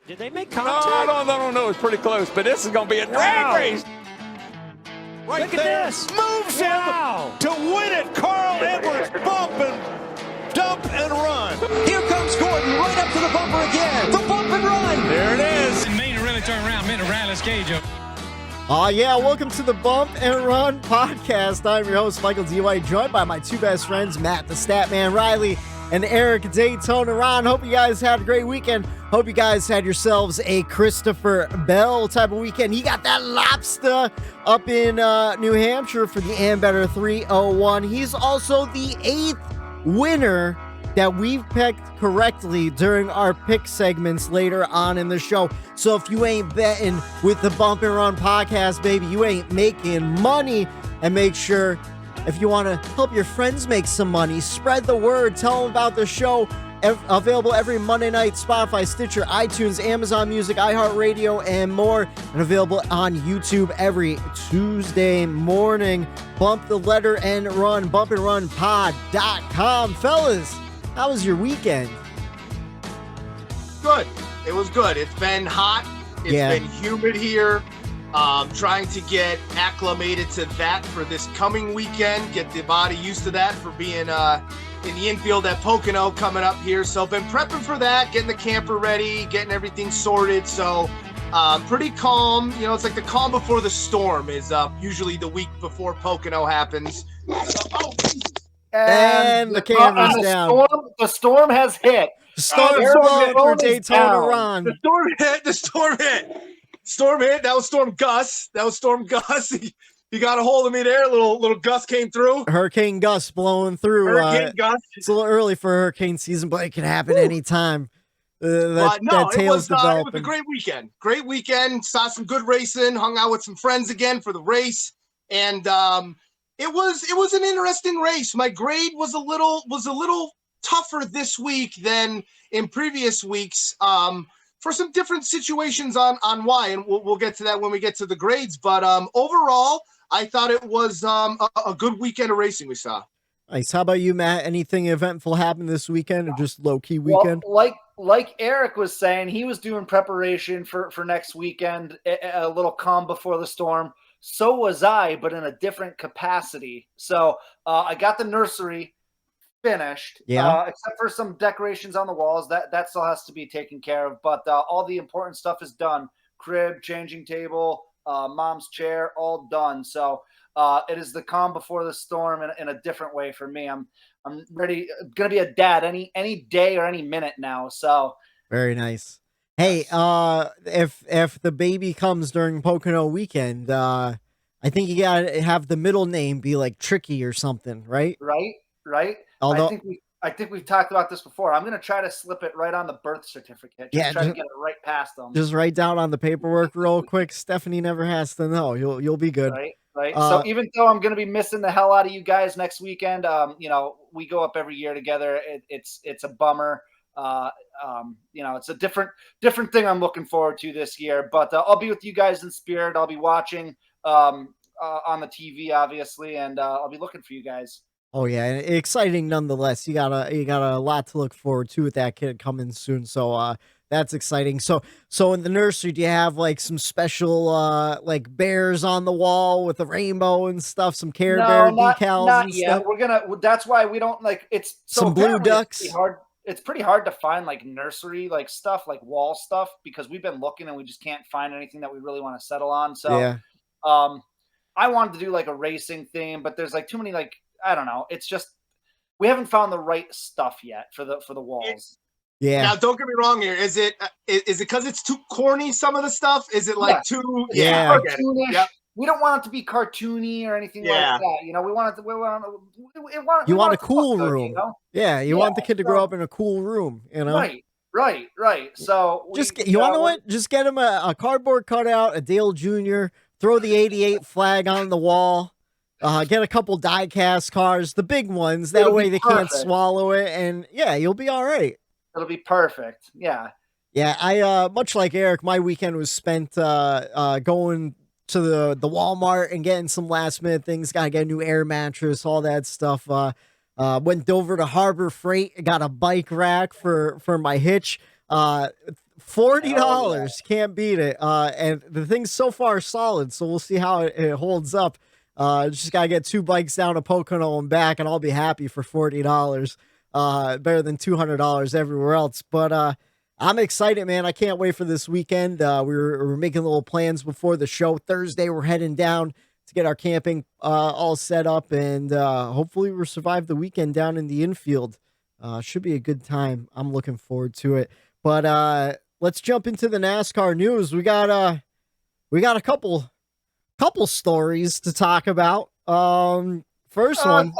Did they make No, contact? I don't know. It's pretty close, but this is going to be a drag race. Right Look there. At this. Moves wow. him to win it. Carl Edwards bump and dump and run. Here comes Gordon right up to the bumper again. The bump and run. There it is. And Maine really turned around, made a Reilly's cage up. Yeah, welcome to the Bump and Run podcast. I'm your host, Michael D. White, joined by my two best friends, Matt the Statman Reilly and Eric Daytona Ron. Hope you guys had a great weekend. Hope you guys had yourselves a Christopher Bell type of weekend. He got that lobster up in New Hampshire for the Ambetter 301. He's also the 8th winner that we've picked correctly during our pick segments later on in the show. So if you ain't betting with the Bump and Run podcast, baby, you ain't making money. And make sure, if you want to help your friends make some money, spread the word, tell them about the show. Available every Monday night, Spotify, Stitcher, iTunes, Amazon Music, iHeartRadio, and more. And available on YouTube every Tuesday morning. Bump the letter and run, bumpandrunpod.com. Fellas, how was your weekend? Good. It was good. It's been hot. It's been humid here. Trying to get acclimated to that for this coming weekend. Get the body used to that for being in the infield at Pocono coming up here. So been prepping for that, getting the camper ready, getting everything sorted. So pretty calm. You know, it's like the calm before the storm is usually the week before Pocono happens. And the camera's down. The storm has hit. The storm's blowing for Daytona Ron. The storm hit. Storm hit. That was Storm Gus. He got a hold of me there. Little Gus came through. Hurricane Gus blowing through. Hurricane Gus. It's a little early for hurricane season, but it can happen anytime. It was a great weekend. Great weekend. Saw some good racing. Hung out with some friends again for the race, and it was an interesting race. My grade was a little tougher this week than in previous weeks. For some different situations on why, and we'll get to that when we get to the grades. But overall, I thought it was a good weekend of racing we saw. Nice. How about you, Matt? Anything eventful happened this weekend, or just low-key weekend? Well, like Eric was saying, he was doing preparation for next weekend, a little calm before the storm. So was I, but in a different capacity. So I got the nursery finished, except for some decorations on the walls that still has to be taken care of, but all the important stuff is done. Crib, changing table, mom's chair, all done. So it is the calm before the storm in a different way for me. I'm ready, gonna be a dad any day or any minute now. So very nice. Hey, if the baby comes during Pocono weekend, I think you gotta have the middle name be like Tricky or something, right? Right. Although, I think we've talked about this before. I'm going to try to slip it right on the birth certificate. Try to get it right past them. Just write down on the paperwork real quick. Stephanie never has to know. You'll be good. Right. So even though I'm going to be missing the hell out of you guys next weekend, we go up every year together. It's a bummer. It's a different thing I'm looking forward to this year. But I'll be with you guys in spirit. I'll be watching on the TV, obviously, and I'll be looking for you guys. Oh yeah, and exciting nonetheless. You got a lot to look forward to with that kid coming soon. So that's exciting. So in the nursery, do you have like some special like bears on the wall with a rainbow and stuff, some Care Bear decals? Not and yet. Stuff? That's why we don't like it's so some blue ducks. It's pretty hard to find like nursery like stuff, like wall stuff, because we've been looking and we just can't find anything that we really want to settle on. So I wanted to do like a racing theme, but there's like too many like, I don't know. It's just we haven't found the right stuff yet for the walls. Yeah. Now, don't get me wrong here. Is it because it's too corny? Some of the stuff is it like too cartoonish? Yep. We don't want it to be cartoony or anything like that. You know, we want it. You want a cool room. Good, you know? Yeah, you want the kid to grow up in a cool room. You know. Right. So you want to what? Just get him a cardboard cutout, a Dale Jr. Throw the '88 flag on the wall. Get a couple die-cast cars, the big ones. That way they can't swallow it, and you'll be all right. It'll be perfect. Yeah. Yeah, I much like Eric, my weekend was spent going to the Walmart and getting some last-minute things. Got to get a new air mattress, all that stuff. Went over to Harbor Freight, got a bike rack for my hitch. $40. Can't beat it. And the thing's so far solid, so we'll see how it holds up. Just got to get 2 bikes down to Pocono and back, and I'll be happy for $40. Better than $200 everywhere else. But I'm excited, man. I can't wait for this weekend. We're making little plans before the show. Thursday, we're heading down to get our camping all set up, and hopefully we'll survive the weekend down in the infield. Should be a good time. I'm looking forward to it. But let's jump into the NASCAR news. We got a couple stories to talk about. First one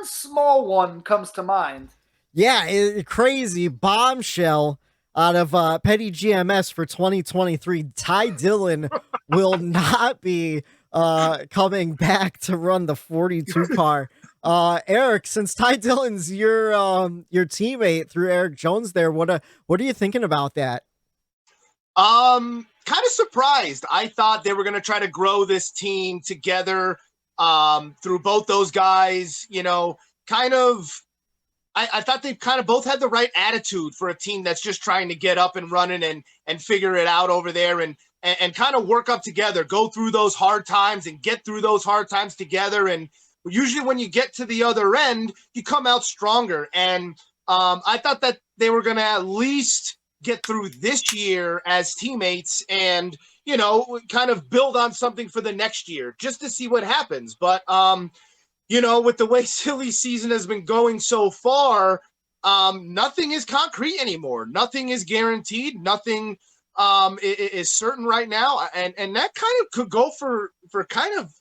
small one comes to mind. Yeah, crazy bombshell out of Petty GMS for 2023. Ty Dillon will not be coming back to run the 42 car. Eric, since Ty Dillon's your teammate through Eric Jones there, what are you thinking about that? Kind of surprised. I thought they were going to try to grow this team together through both those guys. You know, I thought they kind of both had the right attitude for a team that's just trying to get up and running and figure it out over there and kind of work up together, go through those hard times and get through those hard times together. And usually when you get to the other end, you come out stronger. And I thought that they were going to at least get through this year as teammates and, you know, kind of build on something for the next year just to see what happens. But, you know, with the way silly season has been going so far, nothing is concrete anymore. Nothing is guaranteed. Nothing is certain right now. And that kind of could go for kind of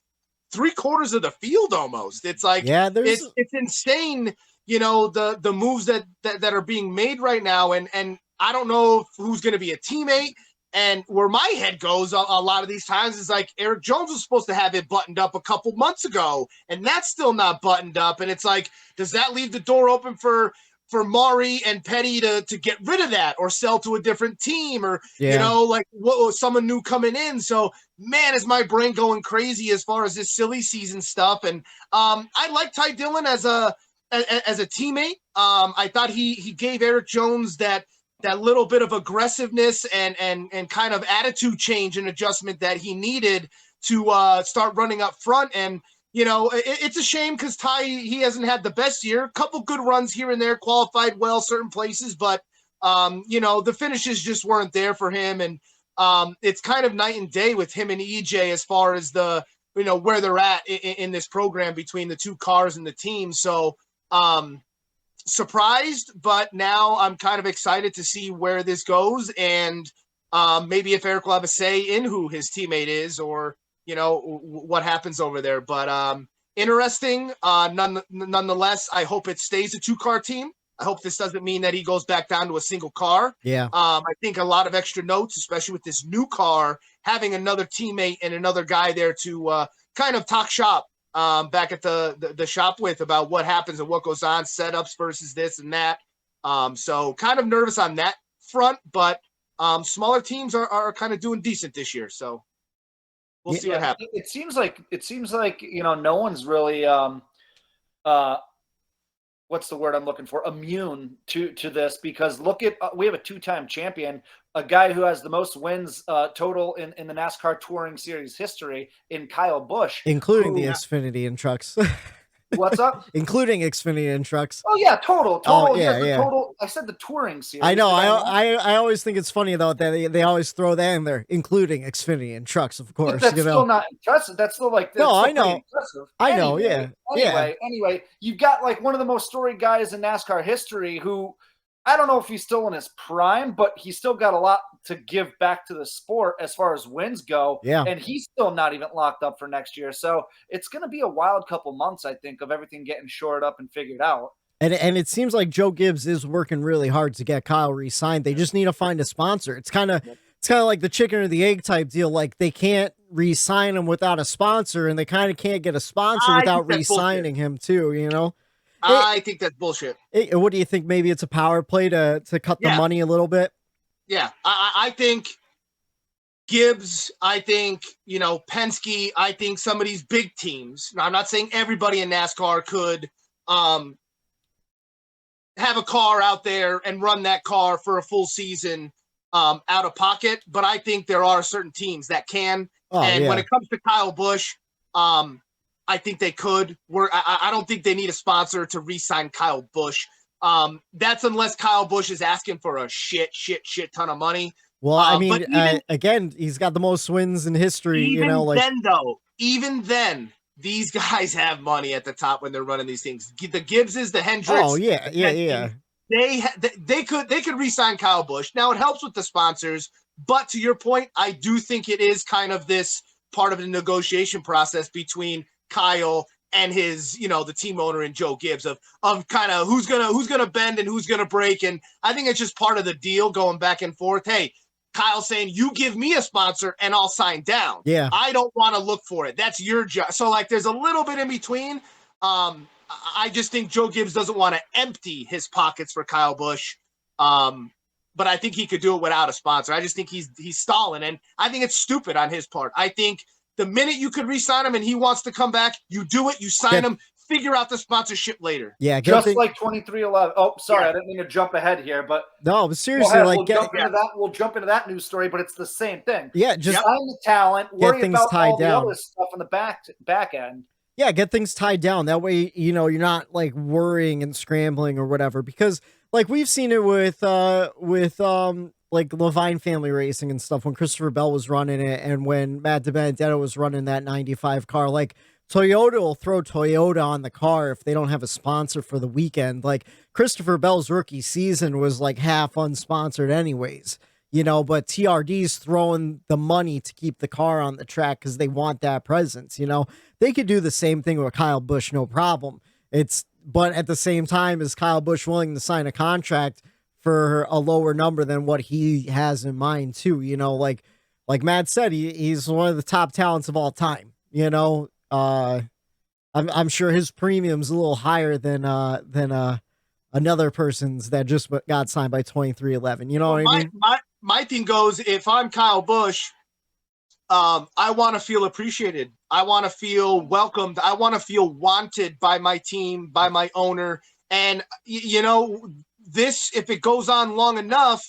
3/4 of the field almost. It's like, yeah, it's insane, you know, the moves that are being made right now. And I don't know who's going to be a teammate. And where my head goes a lot of these times is like Eric Jones was supposed to have it buttoned up a couple months ago, and that's still not buttoned up. And it's like, does that leave the door open for Maury and Petty to get rid of that or sell to a different team or, you know, like someone new coming in? So, man, is my brain going crazy as far as this silly season stuff. And I like Ty Dillon as a teammate. I thought he gave Eric Jones that little bit of aggressiveness and kind of attitude change and adjustment that he needed to start running up front. And, you know, it's a shame because Ty, he hasn't had the best year. A couple good runs here and there, qualified well certain places, but, you know, the finishes just weren't there for him. And it's kind of night and day with him and EJ as far as the, you know, where they're at in this program between the two cars and the team. So, surprised, but now I'm kind of excited to see where this goes and maybe if Eric will have a say in who his teammate is or, you know, what happens over there. But interesting. Nonetheless, I hope it stays a 2-car team. I hope this doesn't mean that he goes back down to a single car. Yeah. I think a lot of extra notes, especially with this new car, having another teammate and another guy there to kind of talk shop back at the shop with about what happens and what goes on, setups versus this and that. So kind of nervous on that front, but smaller teams are kind of doing decent this year. So we'll see what happens. It seems like, you know, no one's really, what's the word I'm looking for? Immune to this, because look at, we have a 2-time champion, a guy who has the most wins total in the NASCAR Touring Series history in Kyle Busch. Including the Xfinity and trucks. What's up? Including Xfinity and trucks. Oh yeah, total. Oh, yeah, yeah. Total. I said the Touring Series. I know. I always think it's funny though that they always throw that in there, including Xfinity and trucks, of course. But that's still not impressive. That's still like I know. I know. Anyway, you've got like one of the most storied guys in NASCAR history who, I don't know if he's still in his prime, but he's still got a lot to give back to the sport as far as wins go. Yeah. And he's still not even locked up for next year. So it's going to be a wild couple months, I think, of everything getting shored up and figured out. And it seems like Joe Gibbs is working really hard to get Kyle re-signed. They just need to find a sponsor. It's kind of like the chicken or the egg type deal. Like they can't re-sign him without a sponsor, and they kind of can't get a sponsor without re-signing him too, you know? I think that's bullshit. What do you think? Maybe it's a power play to cut the money a little bit? Yeah, I think Gibbs, I think, you know, Penske, I think some of these big teams. Now, I'm not saying everybody in NASCAR could have a car out there and run that car for a full season out of pocket, but I think there are certain teams that can. When it comes to Kyle Busch, I think they could. I don't think they need a sponsor to re-sign Kyle Busch. That's unless Kyle Busch is asking for a shit ton of money. Well, I mean, again, he's got the most wins in history. Even then, these guys have money at the top when they're running these things. The Gibbses, the Hendricks. Oh yeah. They could re-sign Kyle Busch. Now it helps with the sponsors, but to your point, I do think it is kind of this part of the negotiation process between Kyle and his, the team owner and Joe Gibbs of kind of who's gonna bend and who's gonna break. And I think it's just part of the deal going back and forth. Hey, Kyle saying, you give me a sponsor and I'll sign down. Yeah. I don't want to look for it. That's your job. So there's a little bit in between. I just think Joe Gibbs doesn't want to empty his pockets for Kyle Busch. But I think he could do it without a sponsor. I just think he's stalling. And I think it's stupid on his part. I think the minute you could re-sign him and he wants to come back, you do it, you sign him, figure out the sponsorship later. Yeah, just like 2311. Oh, sorry, I didn't mean to jump ahead here, but no, but seriously, we'll jump into that news story, but it's the same thing. Yeah, just sign the talent, worry things about tied all down. the other stuff on the back end. Yeah, get things tied down. That way, you're not like worrying and scrambling or whatever. Because like we've seen it with like Levine Family Racing and stuff when Christopher Bell was running it, and when Matt DiBenedetto was running that 95 car. Like Toyota will throw Toyota on the car if they don't have a sponsor for the weekend. Like Christopher Bell's rookie season was like half unsponsored anyways, but TRD's throwing the money to keep the car on the track because they want that presence. They could do the same thing with Kyle Busch, no problem. But at the same time, is Kyle Busch willing to sign a contract for a lower number than what he has in mind too? Like Matt said, he's one of the top talents of all time. I'm sure his premium's a little higher than another person's that just got signed by 2311. You know what I mean? My thing goes, if I'm Kyle Busch, I want to feel appreciated. I want to feel welcomed. I want to feel wanted by my team, by my owner. And, this, if it goes on long enough,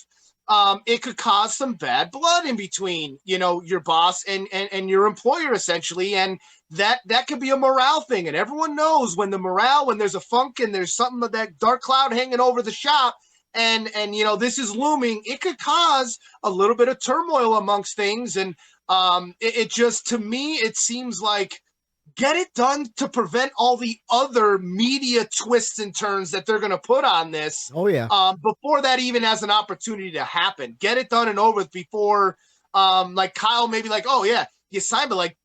it could cause some bad blood in between, your boss and your employer, essentially. And that could be a morale thing. And everyone knows when there's a funk and there's something of that dark cloud hanging over the shop and this is looming, it could cause a little bit of turmoil amongst things. And it just, to me, it seems like get it done to prevent all the other media twists and turns that they're going to put on this. Oh yeah. Before that even has an opportunity to happen, get it done and over with before, like Kyle maybe like, oh yeah, you signed, but like,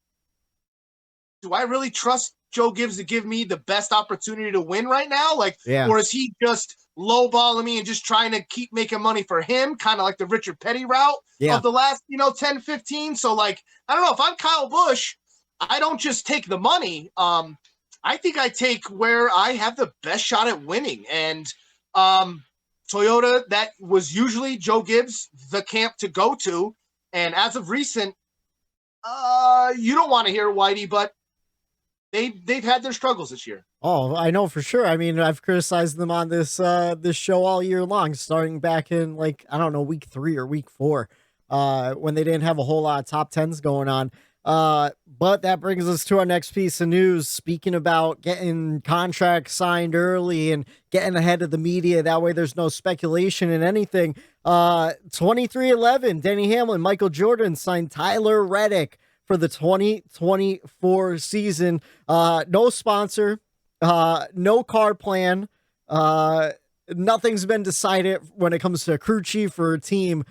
do I really trust Joe Gibbs to give me the best opportunity to win right now? Like, or is he just lowballing me and just trying to keep making money for him? Kind of like the Richard Petty route of the last, 10, 15. So like, I don't know, if I'm Kyle Busch, I don't just take the money. I think I take where I have the best shot at winning. And Toyota, that was usually Joe Gibbs, the camp to go to. And as of recent, you don't want to hear Whitey, but they've had their struggles this year. Oh, I know for sure. I mean, I've criticized them on this show all year long, starting back in week 3 or week 4, when they didn't have a whole lot of top 10s going on. But that brings us to our next piece of news. Speaking about getting contracts signed early and getting ahead of the media, that way there's no speculation in anything. 2311, Denny Hamlin, Michael Jordan signed Tyler Reddick for the 2024 season. No sponsor, no car plan. Nothing's been decided when it comes to a crew chief or a team.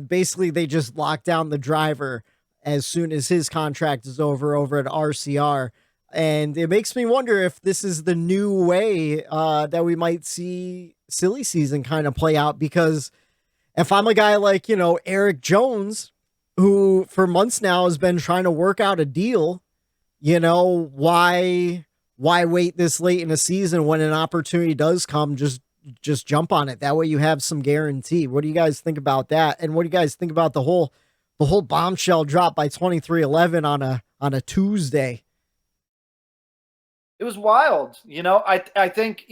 Basically, they just lock down the driver as soon as his contract is over at RCR. And it makes me wonder if this is the new way that we might see silly season kind of play out, because if I'm a guy like, Eric Jones, who for months now has been trying to work out a deal, why wait this late in a season when an opportunity does come? Just jump on it. That way you have some guarantee. What do you guys think about that? And what do you guys think about the whole bombshell drop by 2311 on a Tuesday? It was wild. I think,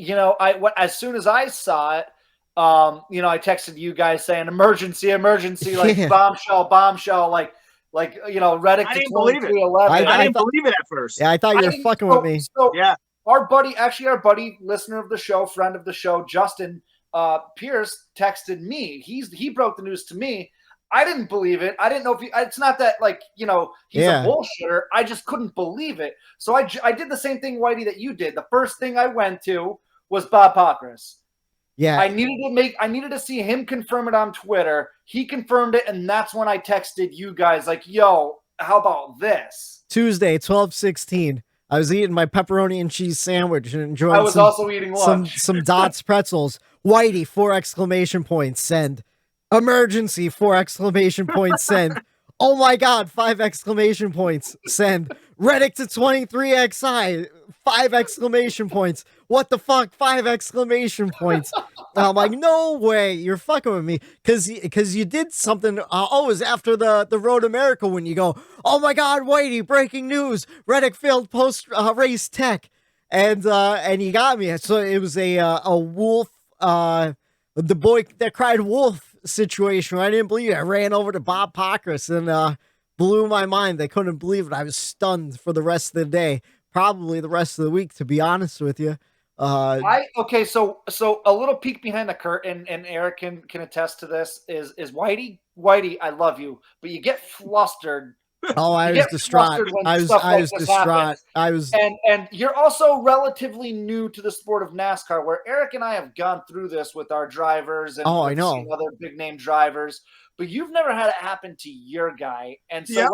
as soon as I saw it, I texted you guys saying emergency, like bombshell, like Reddick I to didn't believe it. 2311. I didn't believe it at first. Yeah, I thought you were fucking with me. So yeah. Our buddy, listener of the show, friend of the show, Justin Pierce texted me. He broke the news to me. I didn't believe it. I didn't know if it's not that he's a bullshitter. I just couldn't believe it. So I did the same thing, Whitey, that you did. The first thing I went to was Bob Pockrass. Yeah. I needed to see him confirm it on Twitter. He confirmed it, and that's when I texted you guys like, yo, how about this? Tuesday, 12/16. I was eating my pepperoni and cheese sandwich and enjoying I was also eating lunch. Some Dots pretzels. Whitey, 4 exclamation points, send. Emergency, 4 exclamation points, send. Oh my God, 5 exclamation points, send. Reddick to 23XI, 5 exclamation points. What the fuck, 5 exclamation points. I'm like, no way, you're fucking with me. Because you did something, it was after the Road America when you go, oh my God, Whitey, breaking news. Reddick failed post-race tech. And you got me. So it was a wolf, the boy that cried wolf situation. I didn't believe it. I ran over to Bob Pockrass and blew my mind. They couldn't believe it. I was stunned for the rest of the day, probably the rest of the week, to be honest with you. So a little peek behind the curtain, and Eric can attest to this, is Whitey, I love you, but you get flustered. Oh, I was distraught. I was distraught. And you're also relatively new to the sport of NASCAR, where Eric and I have gone through this with our drivers and I know other big name drivers, but you've never had it happen to your guy. And so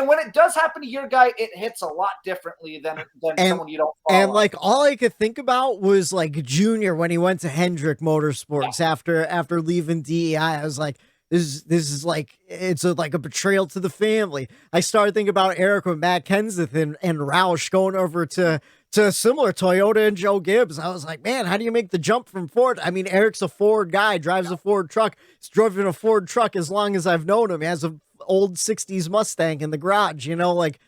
when it does happen to your guy, it hits a lot differently than someone you don't follow. And like all I could think about was like Junior when he went to Hendrick Motorsports after leaving DEI. I was like, This is like, it's like a betrayal to the family. I started thinking about Eric with Matt Kenseth and Roush going over to a similar Toyota and Joe Gibbs. I was like, man, how do you make the jump from Ford? I mean, Eric's a Ford guy, drives a Ford truck. He's driven a Ford truck as long as I've known him. He has an old 60s Mustang in the garage, like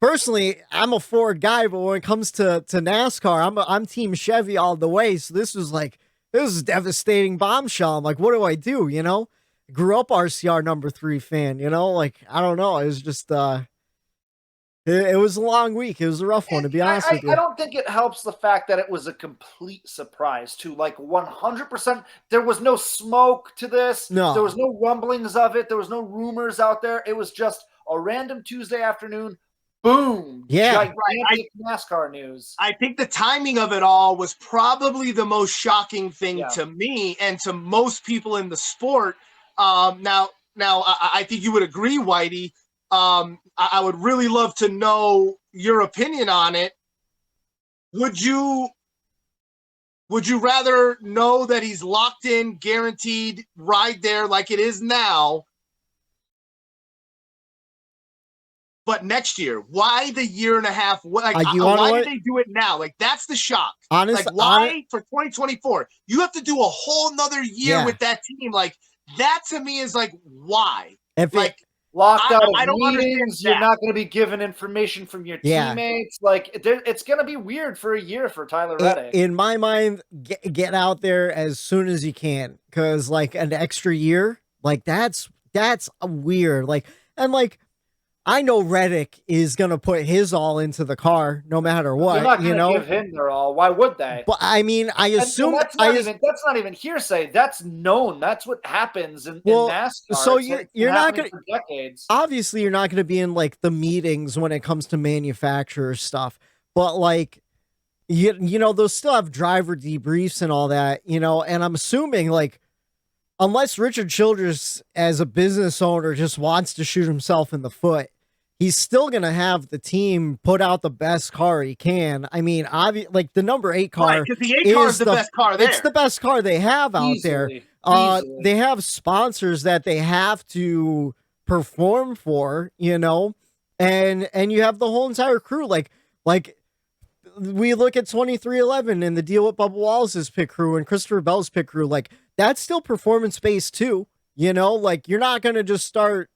personally, I'm a Ford guy, but when it comes to NASCAR, I'm team Chevy all the way. So this is a devastating bombshell. I'm like, what do I do? Grew up RCR number 3 fan, I don't know. It was just, it was a long week. It was a rough one, to be honest with you. I don't think it helps the fact that it was a complete surprise too. Like 100%, there was no smoke to this. No. There was no rumblings of it. There was no rumors out there. It was just a random Tuesday afternoon. Boom. Yeah. Gigantic NASCAR news. I think the timing of it all was probably the most shocking thing to me and to most people in the sport. Now, I think you would agree, Whitey. I would really love to know your opinion on it. Would you rather know that he's locked in, guaranteed, right there like it is now? But next year, why the year and a half? Why did they do it now? Like, that's the shock. Why for 2024? You have to do a whole nother year with that team. Like, that to me is like, why? Locked out I of don't meetings, you're not going to be given information from your teammates. Like, it's going to be weird for a year for Tyler Reddick. In my mind, get out there as soon as you can, because like an extra year, like that's weird. I know Reddick is going to put his all into the car no matter what. They're not going to give him their all. Why would they? But I mean, I assume that's not even hearsay. That's known. That's what happens in NASCAR. So you're not going to decades. Obviously, you're not going to be in like the meetings when it comes to manufacturer stuff. But like, they'll still have driver debriefs and all that. And I'm assuming like, unless Richard Childress as a business owner just wants to shoot himself in the foot, he's still going to have the team put out the best car he can. I mean, like the number 8 car, because the 8 car is the best car there. It's the best car they have out there. They have sponsors that they have to perform for, and you have the whole entire crew. Like we look at 2311 and the deal with Bubba Wallace's pit crew and Christopher Bell's pit crew. Like, that's still performance based too. Like you're not going to just start,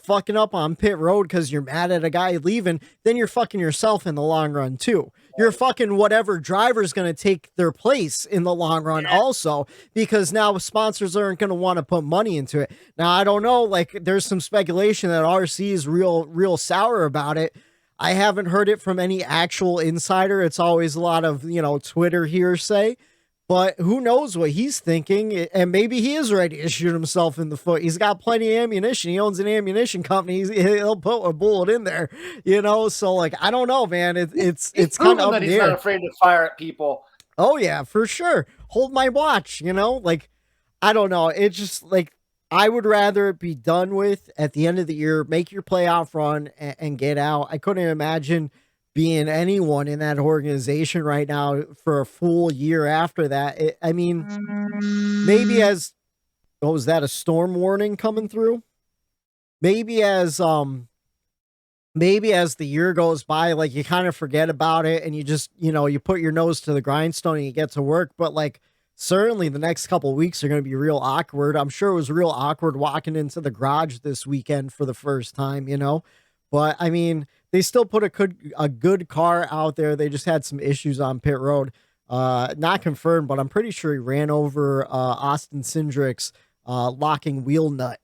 fucking up on pit road because you're mad at a guy leaving, then you're fucking yourself in the long run too. your fucking whatever driver is going to take their place in the long run also, because now sponsors aren't going to want to put money into it. Now, I don't know, like there's some speculation that RC is real sour about it. I haven't heard it from any actual insider. It's always a lot of, Twitter hearsay. But who knows what he's thinking, and maybe he is ready to shoot himself in the foot. He's got plenty of ammunition. He owns an ammunition company. He'll put a bullet in there, So, like, I don't know, man. It's kind of up in the air. He's not afraid to fire at people. Oh yeah, for sure. Hold my watch. Like, I don't know. It's just like I would rather it be done with at the end of the year. Make your playoff run and get out. I couldn't imagine being anyone in that organization right now for a full year after that. Maybe was that a storm warning coming through? Maybe as the year goes by, like you kind of forget about it and you just, you put your nose to the grindstone and you get to work. But like, certainly the next couple of weeks are going to be real awkward. I'm sure it was real awkward walking into the garage this weekend for the first time, but they still put a good car out there. They just had some issues on pit road. Not confirmed, but I'm pretty sure he ran over Austin Cindric's locking wheel nut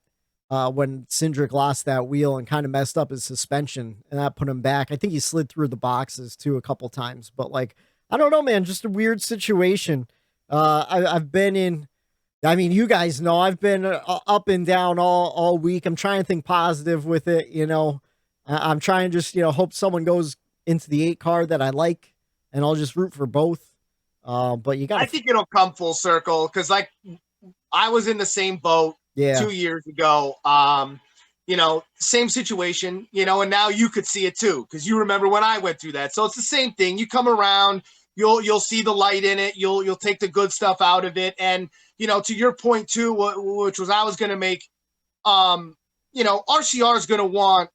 when Cindric lost that wheel and kind of messed up his suspension, and that put him back. I think he slid through the boxes too a couple times, but like, I don't know, man, just a weird situation. I've been in, you guys know, I've been up and down all week. I'm trying to think positive with it, I'm trying to just, hope someone goes into the 8 car that I like, and I'll just root for both. But I think it'll come full circle, because like I was in the same boat 2 years ago. Same situation, and now you could see it too, because you remember when I went through that. So it's the same thing. You come around, you'll see the light in it. You'll take the good stuff out of it. And, to your point too, which was I was going to make, RCR is going to want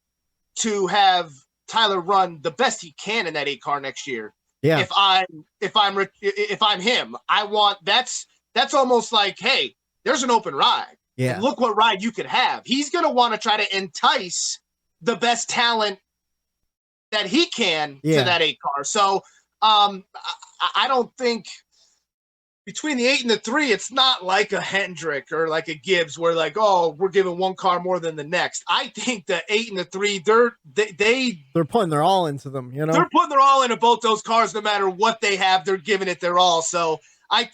to have Tyler run the best he can in that 8 car next year. Yeah. If I'm him, I want that's almost like, hey, there's an open ride. Yeah. And look what ride you could have. He's going to want to try to entice the best talent that he can to that 8 car. So I don't think between the 8 and the 3, it's not like a Hendrick or like a Gibbs where like, oh, we're giving one car more than the next. I think the 8 and the 3, they're putting their all into them, They're putting their all into both those cars, no matter what they have. They're giving it their all. So I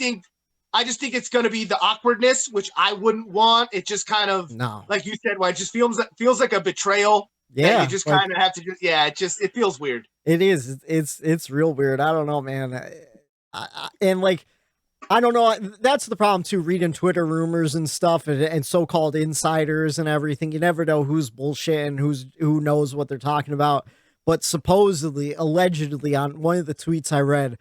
just think it's going to be the awkwardness, which I wouldn't want. It just kind of, like you said, it just feels like a betrayal. Yeah. You just kind of have to it feels weird. It is. It's real weird. I don't know, man. I don't know. That's the problem too. Reading Twitter rumors and stuff and so-called insiders and everything. You never know who's bullshit and who knows what they're talking about. But supposedly, allegedly, on one of the tweets I read,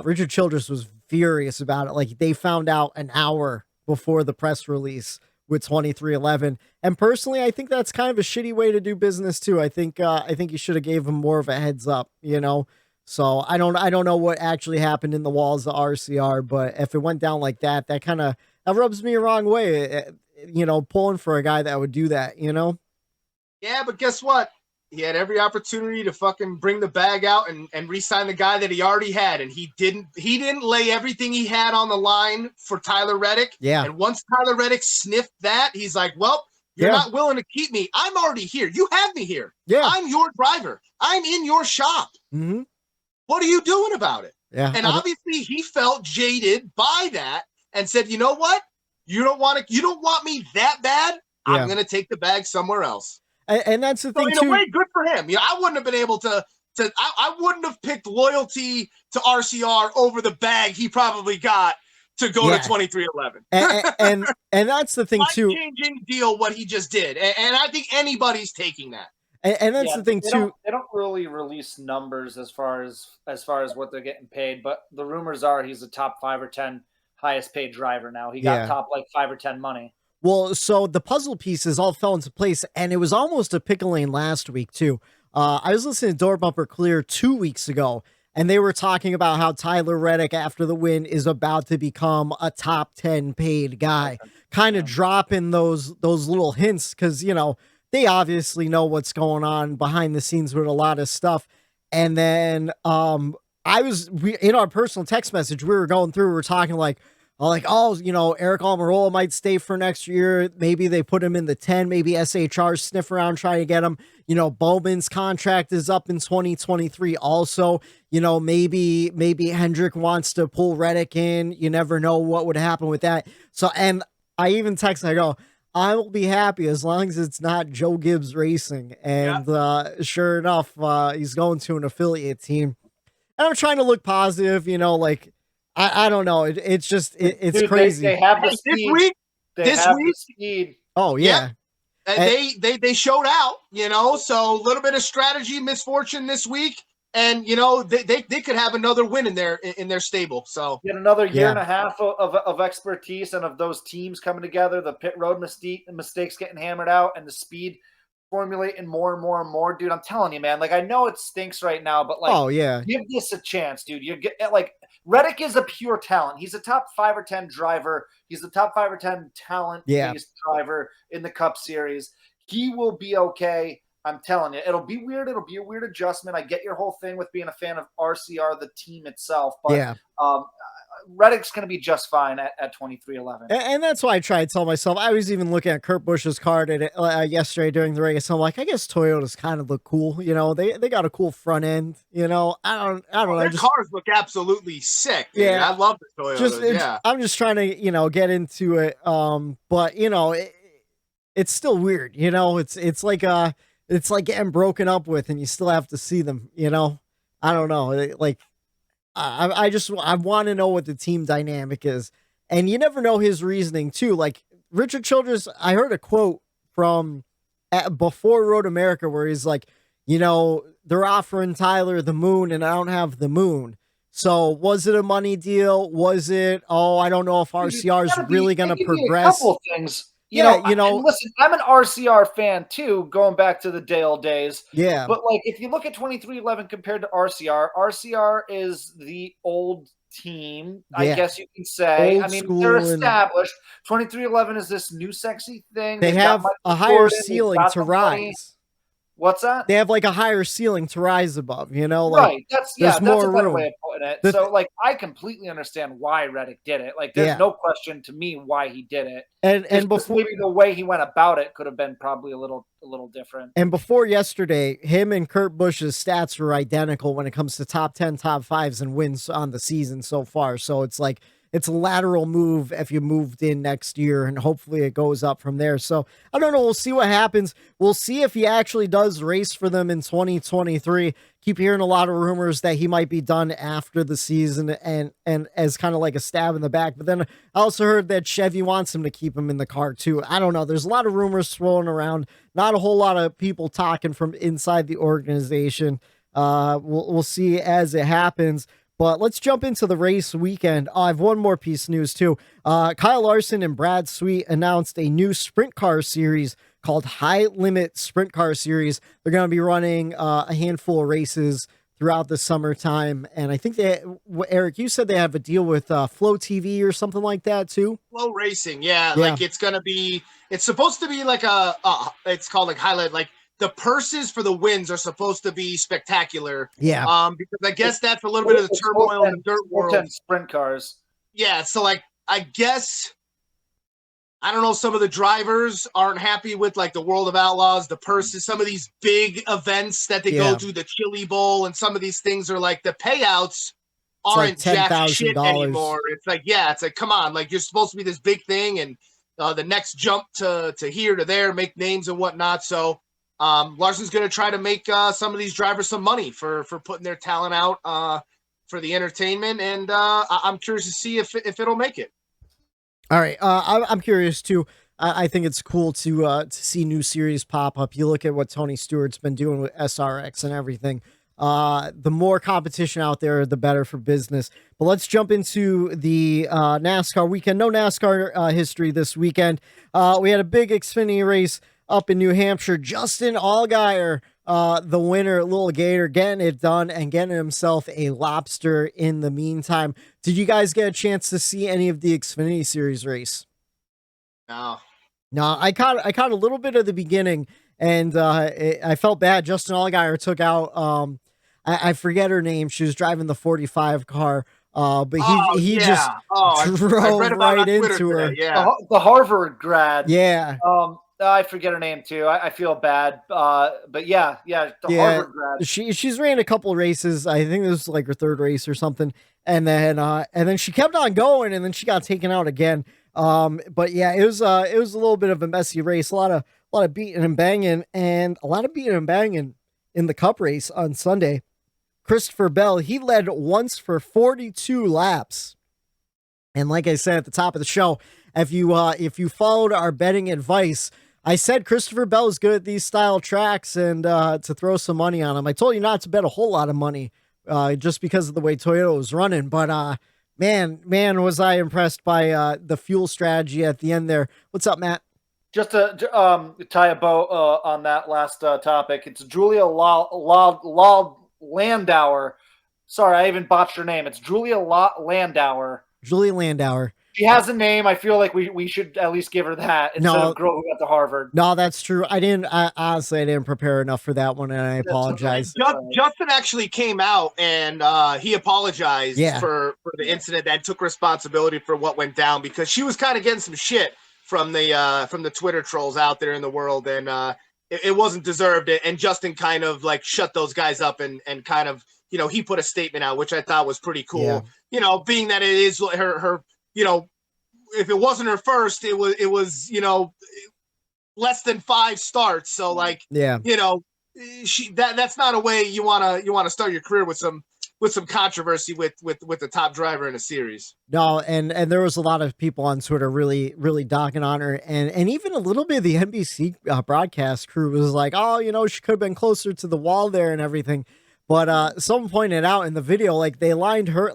Richard Childress was furious about it. Like they found out an hour before the press release with 2311. And personally, I think that's kind of a shitty way to do business too. I think you should have gave him more of a heads up, So I don't know what actually happened in the walls of RCR, but if it went down like that, that rubs me a wrong way, pulling for a guy that would do that, Yeah, but guess what? He had every opportunity to fucking bring the bag out and re-sign the guy that he already had, and he didn't lay everything he had on the line for Tyler Reddick. Yeah. And once Tyler Reddick sniffed that, he's like, well, you're not willing to keep me. I'm already here. You have me here. Yeah. I'm your driver. I'm in your shop. Mm-hmm. What are you doing about it? Yeah. And obviously he felt jaded by that and said, you know what? You don't want me that bad. Yeah. I'm going to take the bag somewhere else. And that's the thing in too. a way, good for him. I wouldn't have been able to I wouldn't have picked loyalty to RCR over the bag he probably got to go to 2311. And that's the thing too. Changing deal what he just did. And I think anybody's taking that. And that's the thing too. They don't really release numbers as far as what they're getting paid, but the rumors are he's a top 5 or 10 highest paid driver now. He got top like 5 or 10 money. Well, so the puzzle pieces all fell into place, and it was almost a pickle lane last week too. I was listening to Door Bumper Clear 2 weeks ago, and they were talking about how Tyler Reddick, after the win, is about to become a top 10 paid guy. Kind of dropping those little hints because, they obviously know what's going on behind the scenes with a lot of stuff. And then in our personal text message, we were going through, we were talking like, oh, Eric Almirola might stay for next year. Maybe they put him in the 10, maybe SHR sniff around trying to get him. Bowman's contract is up in 2023 also. Maybe Hendrick wants to pull Reddick in. You never know what would happen with that. So, and I even text, I go, I will be happy as long as it's not Joe Gibbs Racing. And sure enough, he's going to an affiliate team. And I'm trying to look positive, I don't know. It's just, it's Dude, crazy. They have the speed. This week? The speed. Oh, yeah. They showed out, so a little bit of strategy, misfortune this week. And, they could have another win in their stable. So get another year and a half of expertise and of those teams coming together, the pit road mistakes getting hammered out and the speed formulating more and more and more. Dude, I'm telling you, man, like, I know it stinks right now, but give this a chance, dude. You get Reddick is a pure talent. He's a top 5 or 10 driver. He's a top 5 or 10 talent-based driver in the Cup Series. He will be okay. I'm telling you, it'll be weird. It'll be a weird adjustment. I get your whole thing with being a fan of RCR, the team itself, but Reddick's going to be just fine at 23:11. And that's why I try to tell myself. I was even looking at Kurt Busch's card yesterday during the race. I'm like, I guess Toyotas kind of look cool. They got a cool front end. I don't know. Their cars look absolutely sick. Dude. Yeah, I love the Toyotas. I'm just trying to get into it. But it's still weird. It's like it's like getting broken up with, and you still have to see them. I don't know. I want to know what the team dynamic is, and you never know his reasoning too. Like Richard Childress, I heard a quote from before Road America where he's like, they're offering Tyler the moon, and I don't have the moon. So was it a money deal? Was it? Oh, I don't know if RCR is really going to progress. A couple things. Listen, I'm an RCR fan too, going back to the Dale days. Yeah. But if you look at 23:11 compared to RCR is the old team, I guess you can say. They're established. 23:11 is this new sexy thing. They have a higher ceiling to rise. What's that? They have like a higher ceiling to rise above, right. That's a better room. way of putting it. So I completely understand why Reddick did it. There's no question to me why he did it. And before, maybe the way he went about it could have been probably a little different. And before yesterday, him and Kurt Busch's stats were identical when it comes to top 10, top 5s and wins on the season so far. So it's like, it's a lateral move if you moved in next year, and hopefully it goes up from there. So I don't know. We'll see what happens. We'll see if he actually does race for them in 2023. Keep hearing a lot of rumors that he might be done after the season and as kind of like a stab in the back. But then I also heard that Chevy wants him to keep him in the car too. I don't know. There's a lot of rumors swirling around. Not a whole lot of people talking from inside the organization. We'll see as it happens. But let's jump into the race weekend. I have one more piece of news too. Kyle Larson and Brad Sweet announced a new sprint car series called High Limit Sprint Car Series. They're going to be running a handful of races throughout the summertime. And I think Eric, you said they have a deal with Flow TV or something like that too. Flow Racing. Yeah. Like it's supposed to be like it's called like highlight, like the purses for the wins are supposed to be spectacular. Yeah. Because I guess that's a little bit of the turmoil in the dirt world. Sprint cars. Yeah. So I guess, I don't know, some of the drivers aren't happy with the World of Outlaws, the purses, some of these big events that they go to, the Chili Bowl, and some of these things are the payouts aren't jack shit anymore. It's come on, you're supposed to be this big thing, and the next jump to here to there, make names and whatnot. So Larson's going to try to make some of these drivers some money for putting their talent out for the entertainment, and I'm curious to see if it'll make it. All right, I'm curious too. I think it's cool to see new series pop up. You look at what Tony Stewart's been doing with SRX and everything. The more competition out there, the better for business. But let's jump into the NASCAR weekend. No NASCAR history this weekend. We had a big Xfinity race up in New Hampshire. Justin Allgaier, the winner, Little Gator, getting it done and getting himself a lobster in the meantime. Did you guys get a chance to see any of the Xfinity Series race? No, I caught a little bit of the beginning, and I felt bad. Justin Allgaier took out, I forget her name. She was driving the 45 car. But he just drove right into her. Yeah, the Harvard grad. Yeah. I forget her name too. I feel bad. But yeah, Harvard grad. She's ran a couple races. I think this was like her third race or something. And then she kept on going, and then she got taken out again. But yeah, it was a little bit of a messy race. A lot of beating and banging, and a lot of beating and banging in the Cup race on Sunday. Christopher Bell, he led once for 42 laps. And like I said at the top of the show, if you followed our betting advice, I said Christopher Bell is good at these style tracks and to throw some money on him. I told you not to bet a whole lot of money just because of the way Toyota was running. But man, was I impressed by the fuel strategy at the end there. What's up, Matt? Just to tie a bow on that last topic, it's Julia Landauer. Sorry, I even botched her name. It's Julia Landauer. Julia Landauer. She has a name. I feel like we should at least give her that instead of girl who got to Harvard. No, that's true. Honestly, I didn't prepare enough for that one, and I apologize. Justin actually came out and he apologized for the incident and took responsibility for what went down, because she was kind of getting some shit from the Twitter trolls out there in the world, and it wasn't deserved. And Justin kind of like shut those guys up and kind of, he put a statement out, which I thought was pretty cool. Yeah. Being that it is her, if it wasn't her first, it was less than 5 starts. So like, that's not a way you want to start your career with some controversy with the top driver in a series. No, and there was a lot of people on Twitter really, really dogging on her, and even a little bit of the NBC broadcast crew was like, oh, she could have been closer to the wall there and everything. But someone pointed out in the video, like they lined her,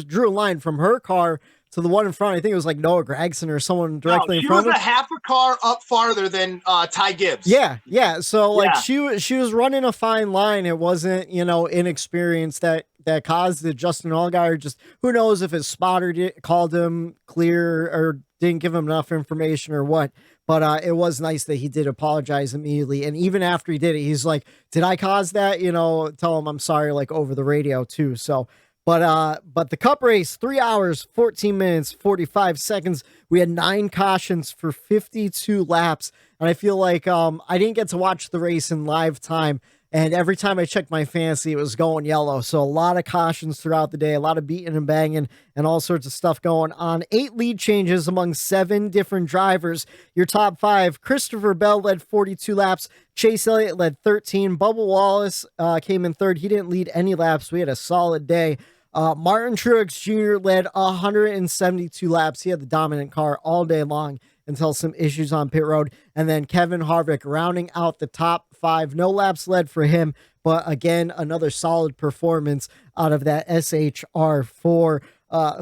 drew a line from her car to the one in front. I think it was like Noah Gragson or someone directly in front of her. She was a half a car up farther than Ty Gibbs. Yeah. So she was running a fine line. It wasn't, inexperience that caused it. Justin Allgaier, just who knows if his spotter called him clear or didn't give him enough information or what. But it was nice that he did apologize immediately. And even after he did it, he's like, did I cause that? Tell him I'm sorry, like over the radio too. So, but the Cup race, 3 hours, 14 minutes, 45 seconds. We had 9 cautions for 52 laps. And I feel like I didn't get to watch the race in live time. And every time I checked my fantasy, it was going yellow. So a lot of cautions throughout the day, a lot of beating and banging and all sorts of stuff going on. 8 lead changes among 7 different drivers. Your top 5, Christopher Bell led 42 laps. Chase Elliott led 13. Bubba Wallace came in 3rd. He didn't lead any laps. We had a solid day. Martin Truex Jr. led 172 laps. He had the dominant car all day long until some issues on pit road. And then Kevin Harvick rounding out the top 5. No laps led for him, but again, another solid performance out of that SHR4.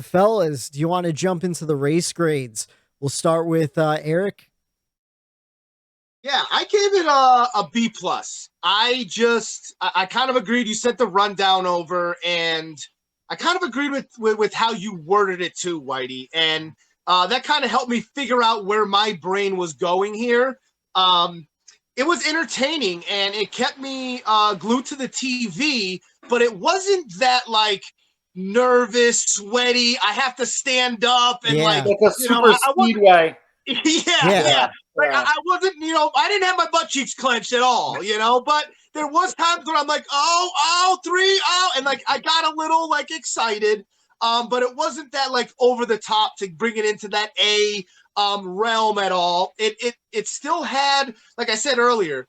Fellas, do you want to jump into the race grades? We'll start with Eric. Yeah, I gave it a B+. I kind of agreed. You sent the rundown over, and I kind of agreed with how you worded it too, Whitey. And that kind of helped me figure out where my brain was going here. It was entertaining, and it kept me glued to the TV, but it wasn't that, like, nervous, sweaty, I have to stand up and, like a super speedway. Yeah. Like, I wasn't, I didn't have my butt cheeks clenched at all, but there was times where I'm like, and, like, I got a little, like, excited, but it wasn't that, like, over the top to bring it into that realm at all. It still had, like I said earlier,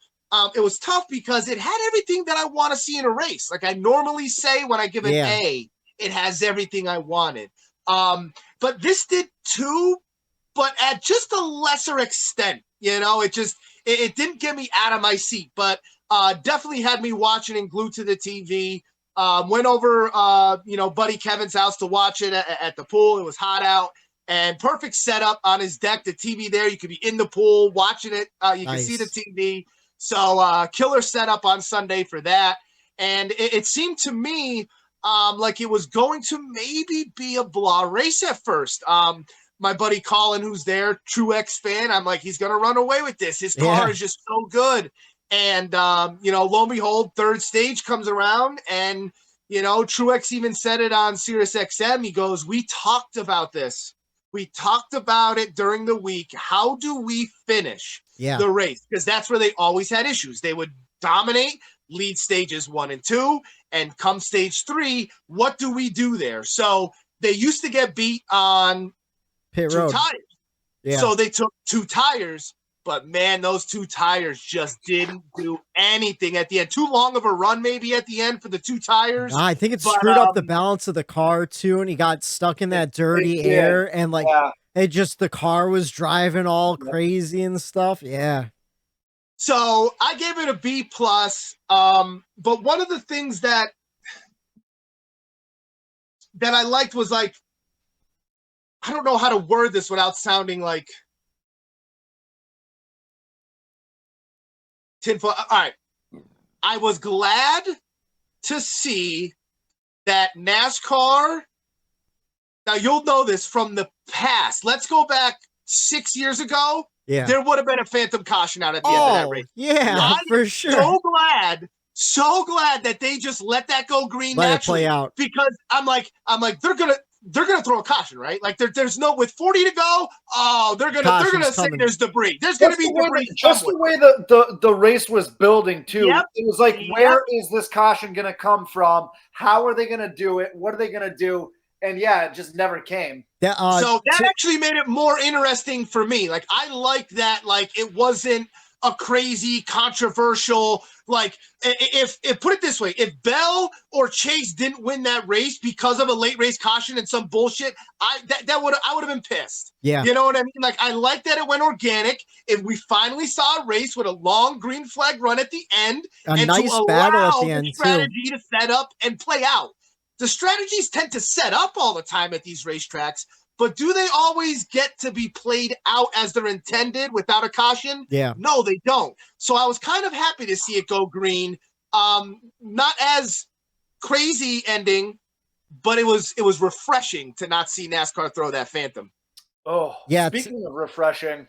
it was tough because it had everything that I want to see in a race. Like I normally say when I give an A, it has everything I wanted. But this did too, but at just a lesser extent. It didn't get me out of my seat, but definitely had me watching and glued to the TV. Went over Buddy Kevin's house to watch it at the pool. It was hot out. And perfect setup on his deck, the TV there. You could be in the pool watching it. You can see the TV. So killer setup on Sunday for that. And it seemed to me like it was going to maybe be a blah race at first. My buddy Colin, who's there, Truex fan, I'm like, he's going to run away with this. His car is just so good. And, lo and behold, third stage comes around, and, Truex even said it on Sirius XM. He goes, we talked about this. We talked about it during the week. How do we finish the race? Because that's where they always had issues. They would dominate, lead stages 1 and 2, and come stage 3, what do we do there? So they used to get beat on pit two road tires. Yeah. So they took 2 tires, but man, those 2 tires just didn't do anything at the end. Too long of a run maybe at the end for the 2 tires. Nah, I think it screwed up the balance of the car too, and he got stuck in that dirty air, and the car was driving all crazy and stuff. Yeah. So I gave it a B+. But one of the things that I liked was I don't know how to word this without sounding like tinfoil. All right. I was glad to see that NASCAR. Now you'll know this from the past. Let's go back 6 years ago. Yeah. There would have been a phantom caution out at the end of that race. Yeah, for sure. So glad that they just let that go green Let naturally. it play out. Because I'm like, they're gonna throw a caution, right? Like there's no, with 40 to go. Oh, they're gonna say there's debris. There's gonna be debris. Just the way the race was building too. Yep. It was like, where is this caution gonna come from? How are they gonna do it? What are they gonna do? And it just never came. So that actually made it more interesting for me. Like, I like that. Like, it wasn't a crazy, controversial. Like, if put it this way, if Bell or Chase didn't win that race because of a late race caution and some bullshit, I would have been pissed. Yeah, you know what I mean. Like, I like that it went organic. If we finally saw a race with a long green flag run at the end, a nice battle at the end, strategy to set up and play out. The strategies tend to set up all the time at these racetracks, but do they always get to be played out as they're intended without a caution? Yeah. No, they don't. So I was kind of happy to see it go green. Not as crazy ending, but it was refreshing to not see NASCAR throw that phantom. Oh, yeah. Speaking of refreshing.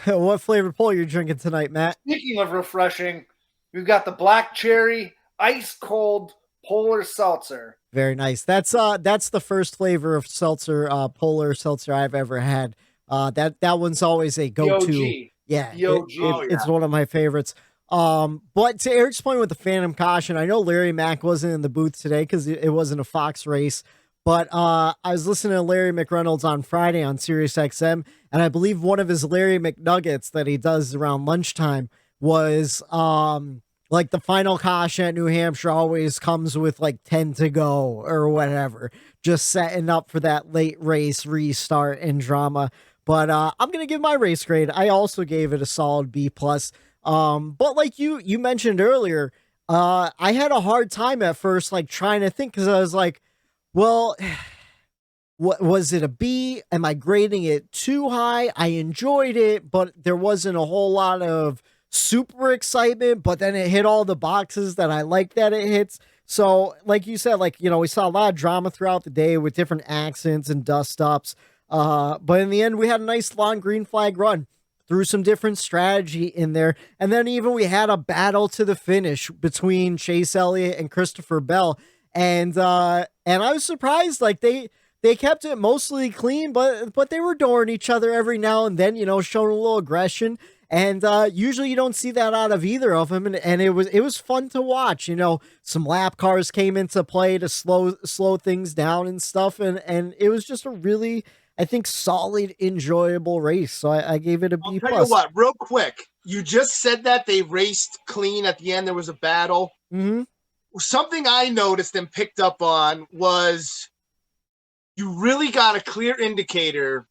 What flavor pole you're drinking tonight, Matt? Speaking of refreshing, we've got the black cherry, ice cold polar seltzer. Very nice. That's the first flavor of seltzer, polar seltzer I've ever had. That one's always a go-to. Yeah, it's one of my favorites. But to Eric's point with the phantom caution, I know Larry Mack wasn't in the booth today because it wasn't a Fox race. But I was listening to Larry McReynolds on Friday on Sirius XM, and I believe one of his Larry McNuggets that he does around lunchtime was like the final caution at New Hampshire always comes with like 10 to go or whatever, just setting up for that late race restart and drama. But I'm going to give my race grade. I also gave it a solid B+. But like you mentioned earlier, I had a hard time at first, like trying to think, because I was like, well, what was it, a B? Am I grading it too high? I enjoyed it, but there wasn't a whole lot of super excitement, but then it hit all the boxes that I like that it hits. So like you said, like, we saw a lot of drama throughout the day with different accidents and dust ups. But in the end, we had a nice long green flag run through some different strategy in there. And then even we had a battle to the finish between Chase Elliott and Christopher Bell. And I was surprised, like they kept it mostly clean, but they were dooring each other every now and then, showing a little aggression. And usually you don't see that out of either of them, and it was fun to watch. Some lap cars came into play to slow things down and stuff, and it was just a really, I think, solid, enjoyable race. So I gave it a B+. I'll tell you what, real quick, you just said that they raced clean at the end. There was a battle. Mm-hmm. Something I noticed and picked up on was you really got a clear indicator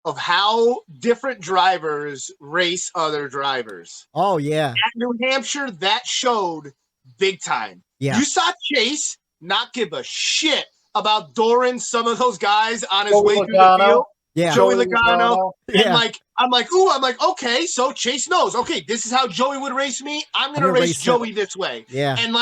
of how different drivers race other drivers. Oh, yeah. At New Hampshire, that showed big time. Yeah. You saw Chase not give a shit about dooring some of those guys on his way through the field. Yeah. Joey Logano. Yeah. And I'm like, okay, so Chase knows, okay, this is how Joey would race me. I'm going to race Joey this way. Yeah. And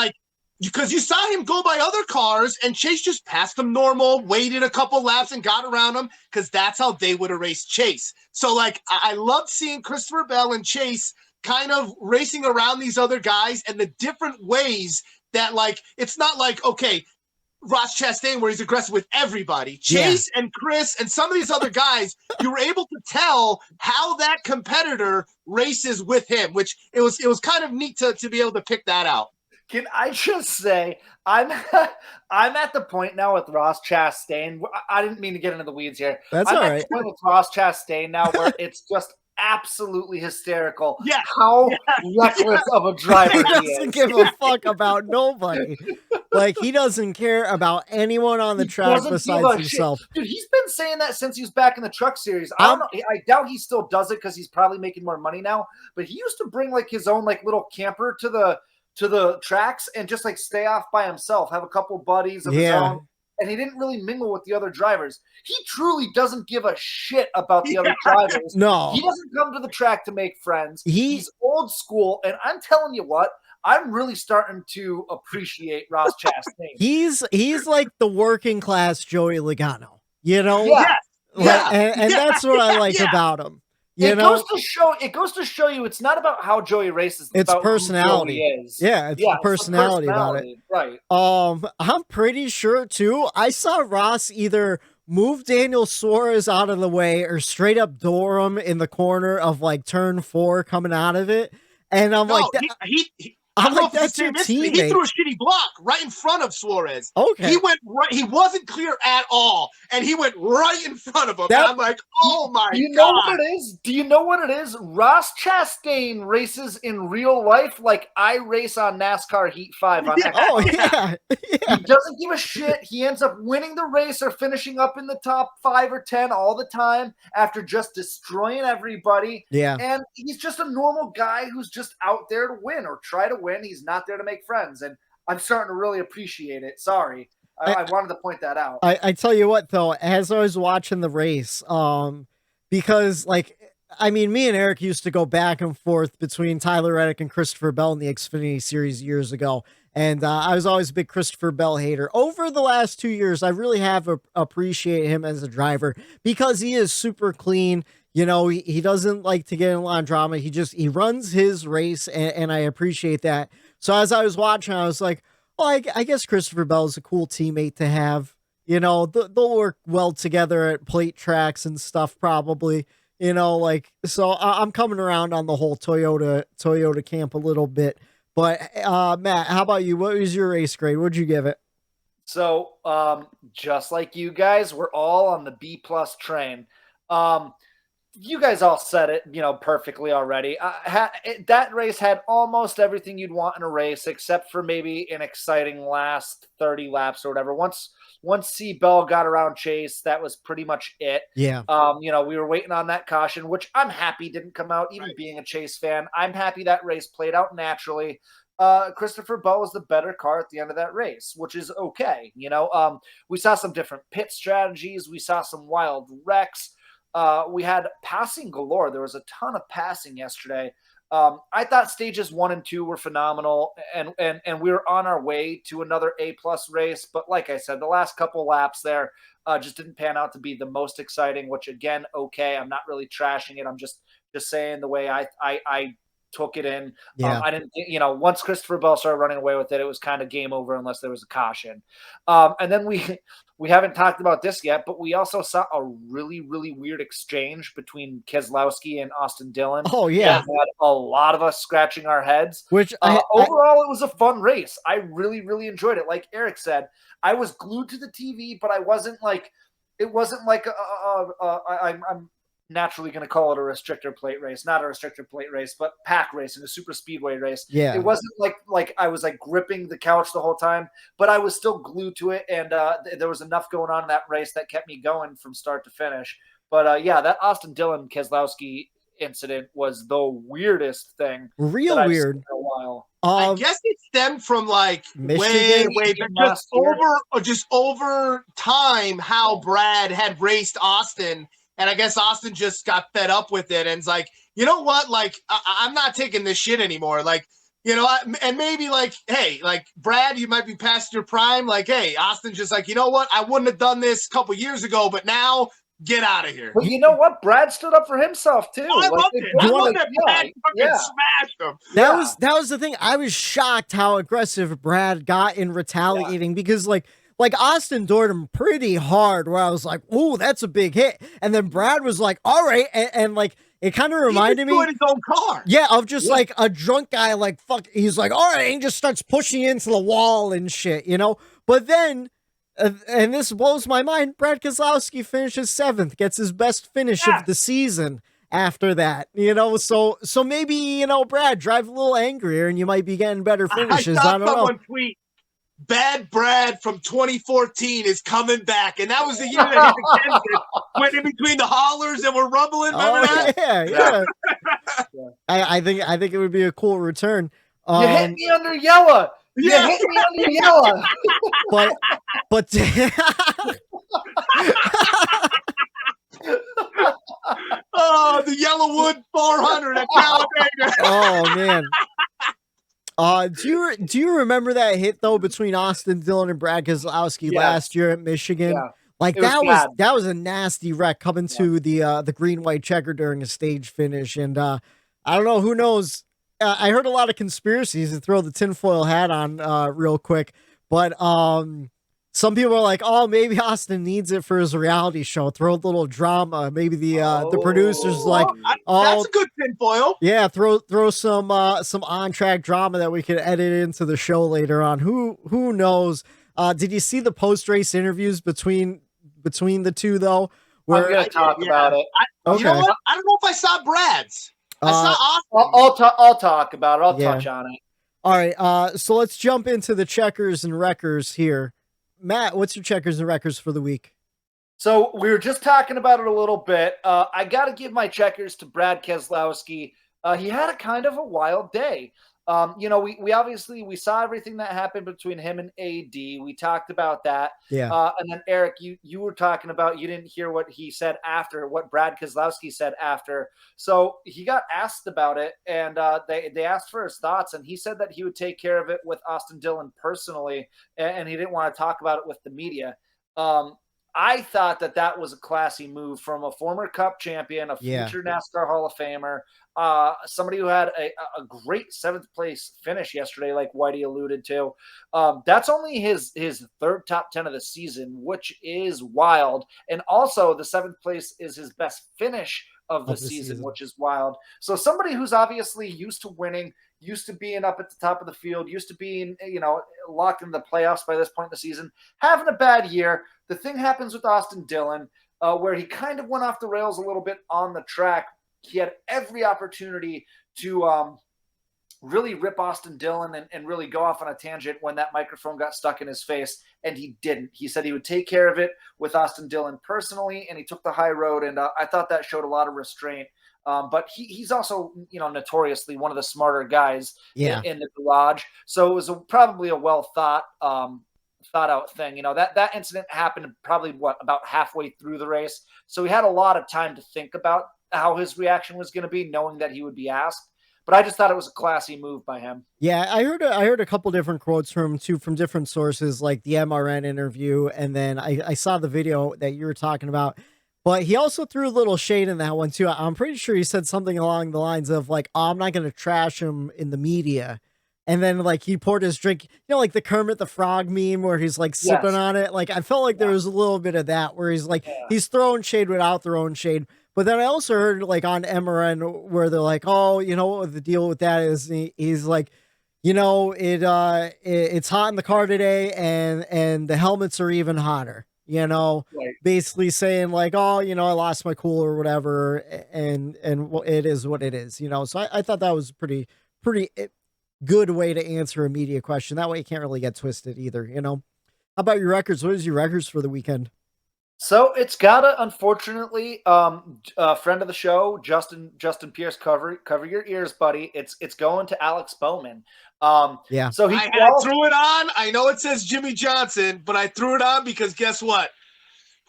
because you saw him go by other cars, and Chase just passed them normal, waited a couple laps and got around them, because that's how they would have raced Chase. So, I loved seeing Christopher Bell and Chase kind of racing around these other guys and the different ways that, like, it's not like, okay, Ross Chastain where he's aggressive with everybody. Chase and Chris and some of these other guys, you were able to tell how that competitor races with him, which it was kind of neat to be able to pick that out. Can I just say, I'm at the point now with Ross Chastain. I didn't mean to get into the weeds here. That's I'm all at right. the point with Ross Chastain now where it's just absolutely hysterical how reckless of a driver he doesn't give a fuck about nobody. Like, he doesn't care about anyone on the track besides himself. Dude, he's been saying that since he was back in the Truck Series. I don't know. I doubt he still does it because he's probably making more money now. But he used to bring like his own like little camper to the tracks and just like stay off by himself, have a couple buddies of his own. And he didn't really mingle with the other drivers. He truly doesn't give a shit about the other drivers. No. He doesn't come to the track to make friends. He's old school. And I'm telling you what, I'm really starting to appreciate Ross Chastain. He's like the working class Joey Logano, you know? And that's what I like about him. It goes to show you it's not about how Joey races. It's about personality. Who Joey is. Yeah, it's the personality about it. Right. I'm pretty sure too. I saw Ross either move Daniel Suarez out of the way or straight up door him in the corner of like turn 4 coming out of it. And I'm like, I'm like, that's your teammate. He threw a shitty block right in front of Suarez. Okay. He went right. He wasn't clear at all, and he went right in front of him. And I'm like, oh my God. Do you know what it is? Do you know what it is? Ross Chastain races in real life like I race on NASCAR Heat 5 on Xfinity. Oh, yeah. He doesn't give a shit. He ends up winning the race or finishing up in the top 5 or 10 all the time after just destroying everybody. Yeah. And he's just a normal guy who's just out there to win or try to win. He's not there to make friends. And I'm starting to really appreciate it. Sorry. I wanted to point that out. I tell you what, though, as I was watching the race, because, like, I mean, me and Eric used to go back and forth between Tyler Reddick and Christopher Bell in the Xfinity series years ago. And I was always a big Christopher Bell hater. Over the last 2 years, I really have appreciated him as a driver because he is super clean. You know, he doesn't like to get in a lot of drama. He runs his race, and I appreciate that. So as I was watching, I was like, well, I guess Christopher Bell is a cool teammate to have. You know, they'll work well together at plate tracks and stuff, probably. You know, like, so I'm coming around on the whole Toyota camp a little bit. But Matt, how about you? What was your race grade? What'd you give it? So just like you guys, we're all on the B+ train. You guys all said it, you know, perfectly already. That race had almost everything you'd want in a race, except for maybe an exciting last 30 laps or whatever. Once CBell got around Chase, that was pretty much it. Yeah. You know, we were waiting on that caution, which I'm happy didn't come out. Even being a Chase fan, I'm happy that race played out naturally. Christopher Bell was the better car at the end of that race, which is okay. You know, we saw some different pit strategies. We saw some wild wrecks. We had passing galore. There was a ton of passing yesterday. I thought stages 1 and 2 were phenomenal, and we were on our way to another A+ race. But like I said, the last couple laps there just didn't pan out to be the most exciting. Which again, okay, I'm not really trashing it. I'm just saying the way I took it in. Yeah. I didn't, you know, once Christopher Bell started running away with it, it was kind of game over unless there was a caution. And then we haven't talked about this yet, but we also saw a really, really weird exchange between Keselowski and Austin Dillon. Oh, yeah. That had a lot of us scratching our heads. Which overall, it was a fun race. I really, really enjoyed it. Like Eric said, I was glued to the TV, but it wasn't like I'm naturally going to call it a restrictor plate race, not a restrictor plate race, but pack race and a super speedway race. Yeah. It wasn't like I was like gripping the couch the whole time, but I was still glued to it. And there was enough going on in that race that kept me going from start to finish. But yeah, that Austin Dillon Keselowski incident was the weirdest thing. Real weird. In a while. I guess it stemmed from like Michigan, way just over time how Brad had raced Austin. And I guess Austin just got fed up with it and it's like, you know what? Like, I'm not taking this shit anymore. Like, you know, and maybe like, hey, like Brad, you might be past your prime. Like, hey, Austin's just like, you know what? I wouldn't have done this a couple years ago, but now Get out of here. But you know what? Brad stood up for himself too. I loved it. I love that Brad fucking smashed him. That was the thing. I was shocked how aggressive Brad got in retaliating because like Austin doored him pretty hard where I was like, ooh, that's a big hit. And then Brad was like, all right. And like, it kind of reminded me his own car. Yeah, of just like a drunk guy, like, fuck. He's like, all right. And he just starts pushing into the wall and shit, you know? But then, and this blows my mind, Brad Keselowski finishes 7th, gets his best finish of the season after that, you know? So maybe, you know, Brad, drive a little angrier and you might be getting better finishes. I don't know. Tweet, Bad Brad from 2014 is coming back. And that was the year that he went in between the hollers and we're rumbling. Remember that? Yeah. I think it would be a cool return. You hit me under yellow. You hit me under yellow. But oh, the Yellowwood 400 at Talladega. Oh man. Do you remember that hit though between Austin Dillon and Brad Keselowski last year at Michigan? Yeah. Like that was a nasty wreck coming to the green white checker during a stage finish, and I don't know, who knows. I heard a lot of conspiracies to throw the tinfoil hat on real quick, but some people are like, oh, maybe Austin needs it for his reality show. Throw a little drama. Maybe the producers like, oh, that's a good tinfoil. Yeah, throw some on track drama that we could edit into the show later on. Who knows? Did you see the post race interviews between the two though? We're gonna talk about it. You know what? I don't know if I saw Brad's. I saw Austin. I'll talk about it. I'll touch on it. All right. So let's jump into the checkers and wreckers here. Matt, what's your checkers and wreckers for the week? So we were just talking about it a little bit. I got to give my checkers to Brad Keselowski. He had a kind of a wild day. You know, we obviously saw everything that happened between him and AD. We talked about that. Yeah. And then Eric, you were talking about, you didn't hear what he said after, what Brad Keselowski said after. So he got asked about it, and they asked for his thoughts, and he said that he would take care of it with Austin Dillon personally, and he didn't want to talk about it with the media. I thought that was a classy move from a former Cup champion, a future NASCAR Hall of Famer, somebody who had a great 7th place finish yesterday, like Whitey alluded to. That's only his 3rd top 10 of the season, which is wild. And also the 7th place is his best finish of the season, which is wild. So somebody who's obviously used to winning, used to being up at the top of the field, used to being, you know, locked in the playoffs by this point in the season, having a bad year. The thing happens with Austin Dillon, where he kind of went off the rails a little bit on the track. He had every opportunity to really rip Austin Dillon and really go off on a tangent when that microphone got stuck in his face, and he didn't. He said he would take care of it with Austin Dillon personally, and he took the high road, and I thought that showed a lot of restraint. But he's also, you know, notoriously one of the smarter guys in the garage. So it was probably a well thought out thing. You know, that incident happened probably about halfway through the race. So he had a lot of time to think about how his reaction was going to be, knowing that he would be asked. But I just thought it was a classy move by him. Yeah, I heard a couple different quotes from him too, from different sources, like the MRN interview, and then I saw the video that you were talking about. But he also threw a little shade in that one too. I'm pretty sure he said something along the lines of like, oh, I'm not going to trash him in the media. And then like he poured his drink, you know, like the Kermit the Frog meme where he's like sipping on it. Like I felt like there was a little bit of that where he's like, he's throwing shade without throwing shade. But then I also heard like on MRN where they're like, oh, you know what the deal with that is? He's like, you know, it's hot in the car today, and the helmets are even hotter. You know, basically saying like, oh, you know, I lost my cool or whatever, and it is what it is. You know, so I thought that was a pretty good way to answer a media question. That way you can't really get twisted either. You know, how about your records? What is your records for the weekend? So it's gotta, unfortunately, a friend of the show, Justin Pierce, cover your ears, buddy. It's going to Alex Bowman. Yeah. So I threw it on. I know it says Jimmy Johnson, but I threw it on because guess what?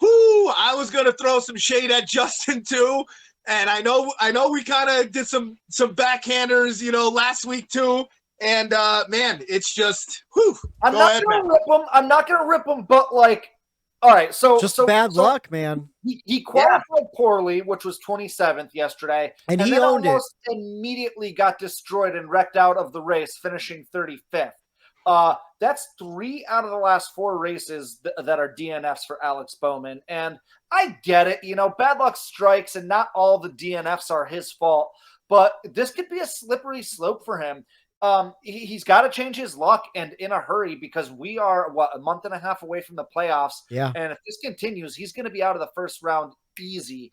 I was gonna throw some shade at Justin too, and I know we kind of did some backhanders, you know, last week too. And man, it's just I'm not gonna rip him, but like, All right, so bad luck, man. He qualified poorly, which was 27th yesterday, and he then owned almost immediately got destroyed and wrecked out of the race, finishing 35th. That's 3 out of the last 4 races that are DNFs for Alex Bowman, and I get it. Bad luck strikes, and not all the DNFs are his fault, but this could be a slippery slope for him. He's got to change his luck, and in a hurry, because we are a month and a half away from the playoffs. Yeah. And if this continues, he's going to be out of the first round easy.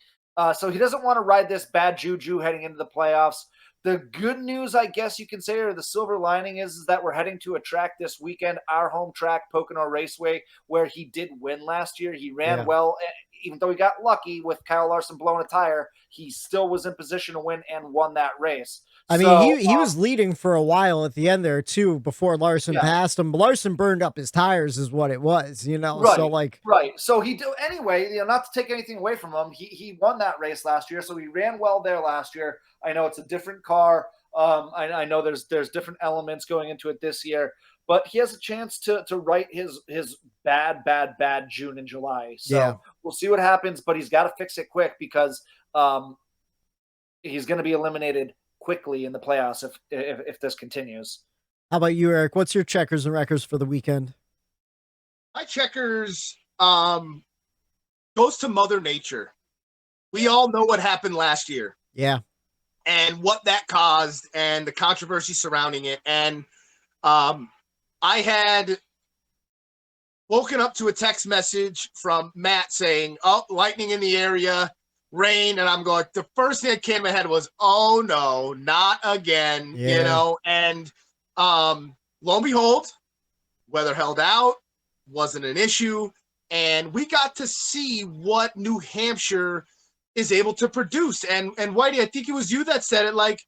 So he doesn't want to ride this bad juju heading into the playoffs. The good news, I guess you can say, or the silver lining is that we're heading to a track this weekend, our home track, Pocono Raceway, where he did win last year. He ran well, even though he got lucky with Kyle Larson blowing a tire. He still was in position to win and won that race. I mean, he was leading for a while at the end there too, before Larson passed him. Larson burned up his tires is what it was, Right, so right. So anyway, not to take anything away from him. He won that race last year. So he ran well there last year. I know it's a different car. I know there's different elements going into it this year, but he has a chance to right his bad June and July. So we'll see what happens, but he's got to fix it quick, because he's going to be eliminated quickly in the playoffs if this continues. How about you, Eric? What's your checkers and wreckers for the weekend? My checkers goes to Mother Nature. We all know what happened last year. Yeah. And what that caused and the controversy surrounding it. And I had woken up to a text message from Matt saying, lightning in the area, rain. And I'm going, the first thing that came to my head was, oh no, not again, and lo and behold, weather held out, wasn't an issue. And we got to see what New Hampshire is able to produce. And Whitey, I think it was you that said it, like,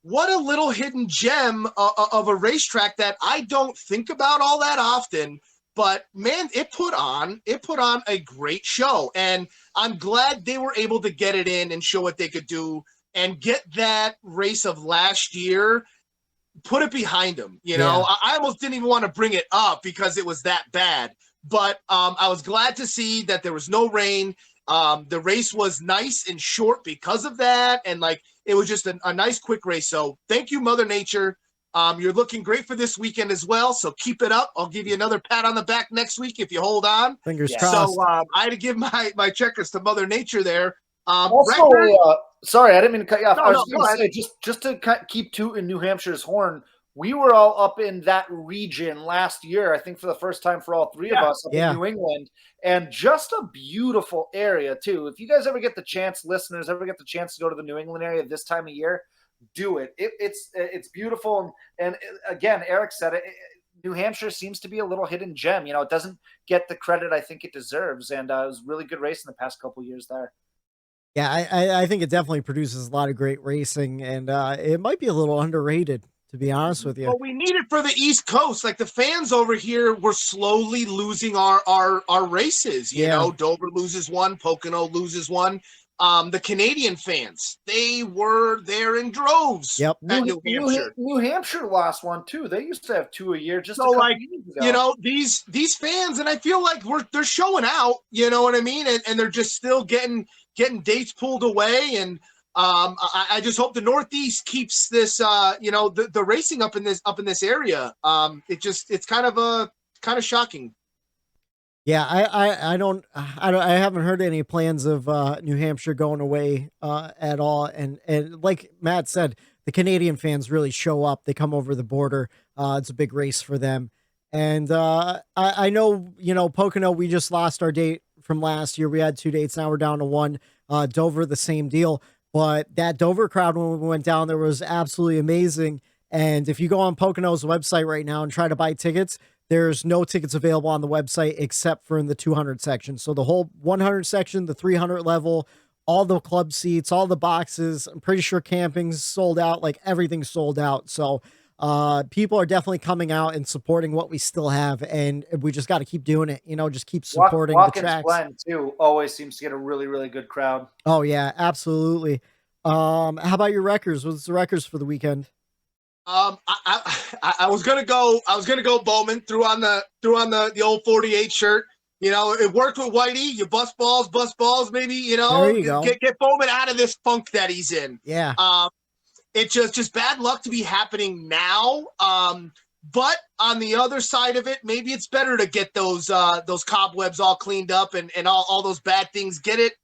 what a little hidden gem of a racetrack that I don't think about all that often. But man, it put on a great show, and I'm glad they were able to get it in and show what they could do and get that race of last year, put it behind them. I almost didn't even want to bring it up because it was that bad. But I was glad to see that there was no rain. The race was nice and short because of that, and it was just a nice, quick race. So thank you, Mother Nature. You're looking great for this weekend as well, so keep it up. I'll give you another pat on the back next week if you hold on. Fingers crossed. So I had to give my checkers to Mother Nature there. Also, sorry, I didn't mean to cut you off. No, I was going to say, just to keep tooting New Hampshire's horn, we were all up in that region last year, I think for the first time for all three of us up in New England, and just a beautiful area too. If you guys ever get the chance, listeners, ever get the chance to go to the New England area this time of year, do it. It's beautiful. And again, Eric said it, New Hampshire seems to be a little hidden gem. It doesn't get the credit I think it deserves. And it was a really good race in the past couple of years there. Yeah, I think it definitely produces a lot of great racing, and it might be a little underrated, to be honest with you. Well, we need it for the East Coast. Like the fans over here were slowly losing our races. You know, Dover loses one, Pocono loses one. The Canadian fans, they were there in droves. Yep. At New Hampshire. New Hampshire lost one too. They used to have 2 a year. Just so, years ago. These fans, and I feel like they're showing out. You know what I mean? And they're just still getting dates pulled away. And I just hope the Northeast keeps this. The racing up in this area. It's kind of shocking. Yeah, I haven't heard any plans of New Hampshire going away at all. And like Matt said, the Canadian fans really show up. They come over the border. It's a big race for them. And I know, Pocono, we just lost our date from last year. We had 2 dates. Now we're down to one. Dover, the same deal. But that Dover crowd, when we went down there, was absolutely amazing. And if you go on Pocono's website right now and try to buy tickets, there's no tickets available on the website except for in the 200 section. So the whole 100 section, the 300 level, all the club seats, all the boxes, I'm pretty sure camping's sold out, like everything's sold out. So people are definitely coming out and supporting what we still have. And we just got to keep doing it, just keep supporting the tracks. Blend too always seems to get a really, really good crowd. Oh yeah, absolutely. How about your wreckers? What's the wreckers for the weekend? I was gonna go Bowman, threw on the old 48 shirt. You know, it worked with Whitey. You bust balls, maybe, you know, There you go. Get Bowman out of this funk that he's in. Yeah. It's just bad luck to be happening now. But on the other side of it, maybe it's better to get those cobwebs all cleaned up and all those bad things, get it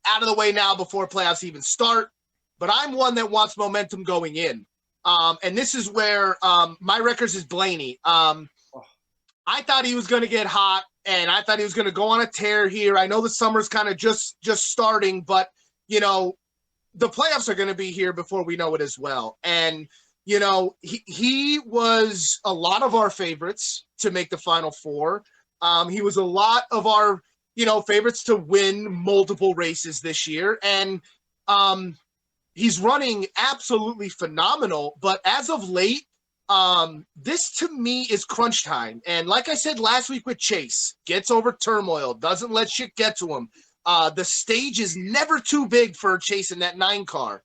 out of the way now before playoffs even start. But I'm one that wants momentum going in. And this is where my records is Blaney. I thought he was going to get hot, and I thought he was going to go on a tear here. I know the summer's kind of just starting, but, you know, the playoffs are going to be here before we know it as well. And, you know, he was a lot of our favorites to make the Final Four. He was a lot of our, you know, favorites to win multiple races this year. And he's running absolutely phenomenal. But as of late, this to me is crunch time. And like I said last week with Chase, gets over turmoil, doesn't let shit get to him. The stage is never too big for Chase in that 9 car.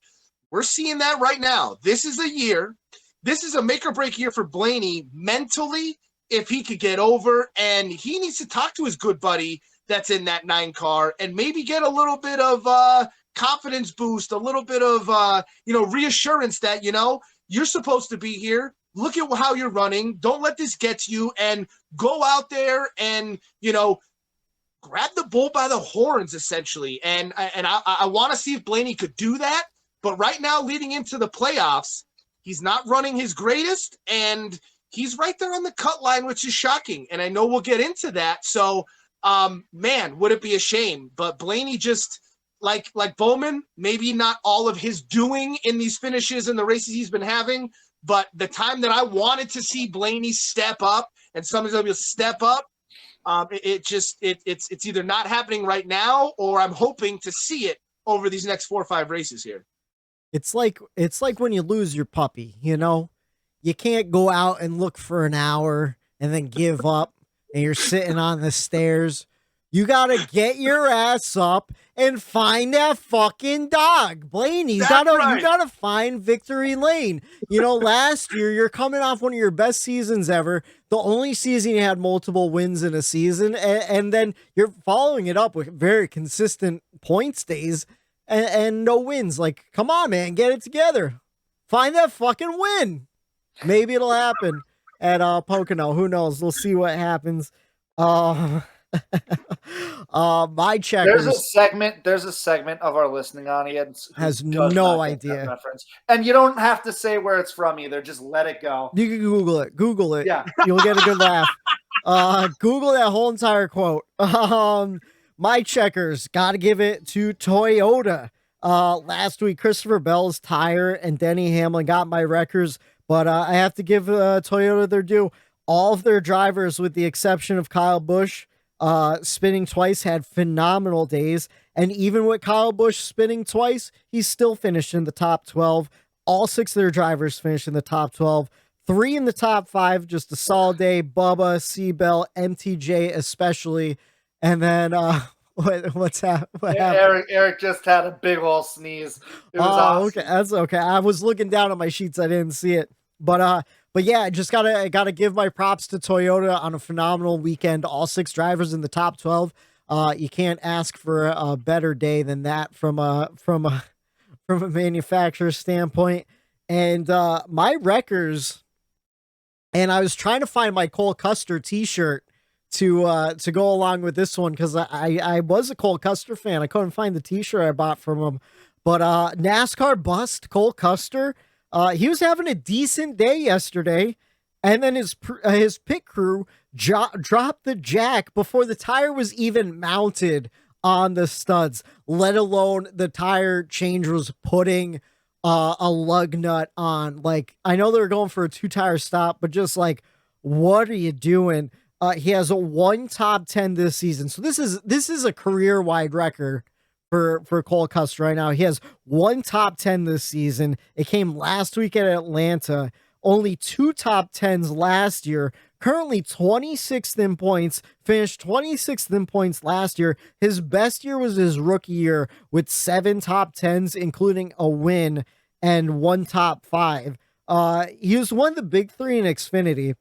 We're seeing that right now. This is a year. This is a make or break year for Blaney mentally, if he could get over, and he needs to talk to his good buddy that's in that 9 car and maybe get a little bit of confidence boost, a little bit of, reassurance that, you know, you're supposed to be here. Look at how you're running. Don't let this get to you, and go out there and, you know, grab the bull by the horns, essentially. And I want to see if Blaney could do that. But right now, leading into the playoffs, he's not running his greatest, and he's right there on the cut line, which is shocking. And I know we'll get into that. So, man, would it be a shame? But Blaney just, like Bowman, maybe not all of his doing in these finishes and the races he's been having, but the time that I wanted to see Blaney step up and somebody's going to step up, it's either not happening right now, or I'm hoping to see it over these next 4 or 5 races here. It's like when you lose your puppy, you know, you can't go out and look for an hour and then give up and you're sitting on the stairs. You got to get your ass up and find that fucking dog. Blaney, you gotta find victory lane. You know, last year you're coming off one of your best seasons ever. The only season you had multiple wins in a season, and then you're following it up with very consistent points days and no wins. Like, come on, man, get it together. Find that fucking win. Maybe it'll happen at Pocono. Who knows? We'll see what happens. My checkers. There's a segment of our listening audience has no idea reference, and you don't have to say where it's from either. Just let it go. You can Google it. Yeah, you'll get a good laugh. Google that whole entire quote. My checkers, gotta give it to Toyota. Last week, Christopher Bell's tire and Denny Hamlin got my records, but I have to give Toyota their due. All of their drivers, with the exception of Kyle Busch, spinning twice, had phenomenal days. And even with Kyle Busch spinning twice, he's still finished in the top 12. All 6 of their drivers finished in the top 12. 3 in the top 5, just a solid day. Bubba, CBell, MTJ especially. And then what's happened? Eric just had a big old sneeze. It was awesome. Okay, that's okay. I was looking down at my sheets, I didn't see it. But yeah, just gotta give my props to Toyota on a phenomenal weekend. All 6 drivers in the top 12. You can't ask for a better day than that from a manufacturer standpoint. And my records, and I was trying to find my Cole Custer t-shirt to go along with this one, because I was a Cole Custer fan. I couldn't find the t-shirt I bought from him. But NASCAR bust Cole Custer. He was having a decent day yesterday, and then his pit crew dropped the jack before the tire was even mounted on the studs, let alone the tire change was putting a lug nut on. Like, I know they were going for a 2-tire stop, but just like, what are you doing? He has a 1 top 10 this season. So this is a career-wide record for Cole Custer right now. He has 1 top 10 this season. It came last week at Atlanta. Only 2 top 10s last year. Currently 26th in points. Finished 26th in points last year. His best year was his rookie year with 7 top 10s, including a win and 1 top 5. He was one of the big 3 in Xfinity.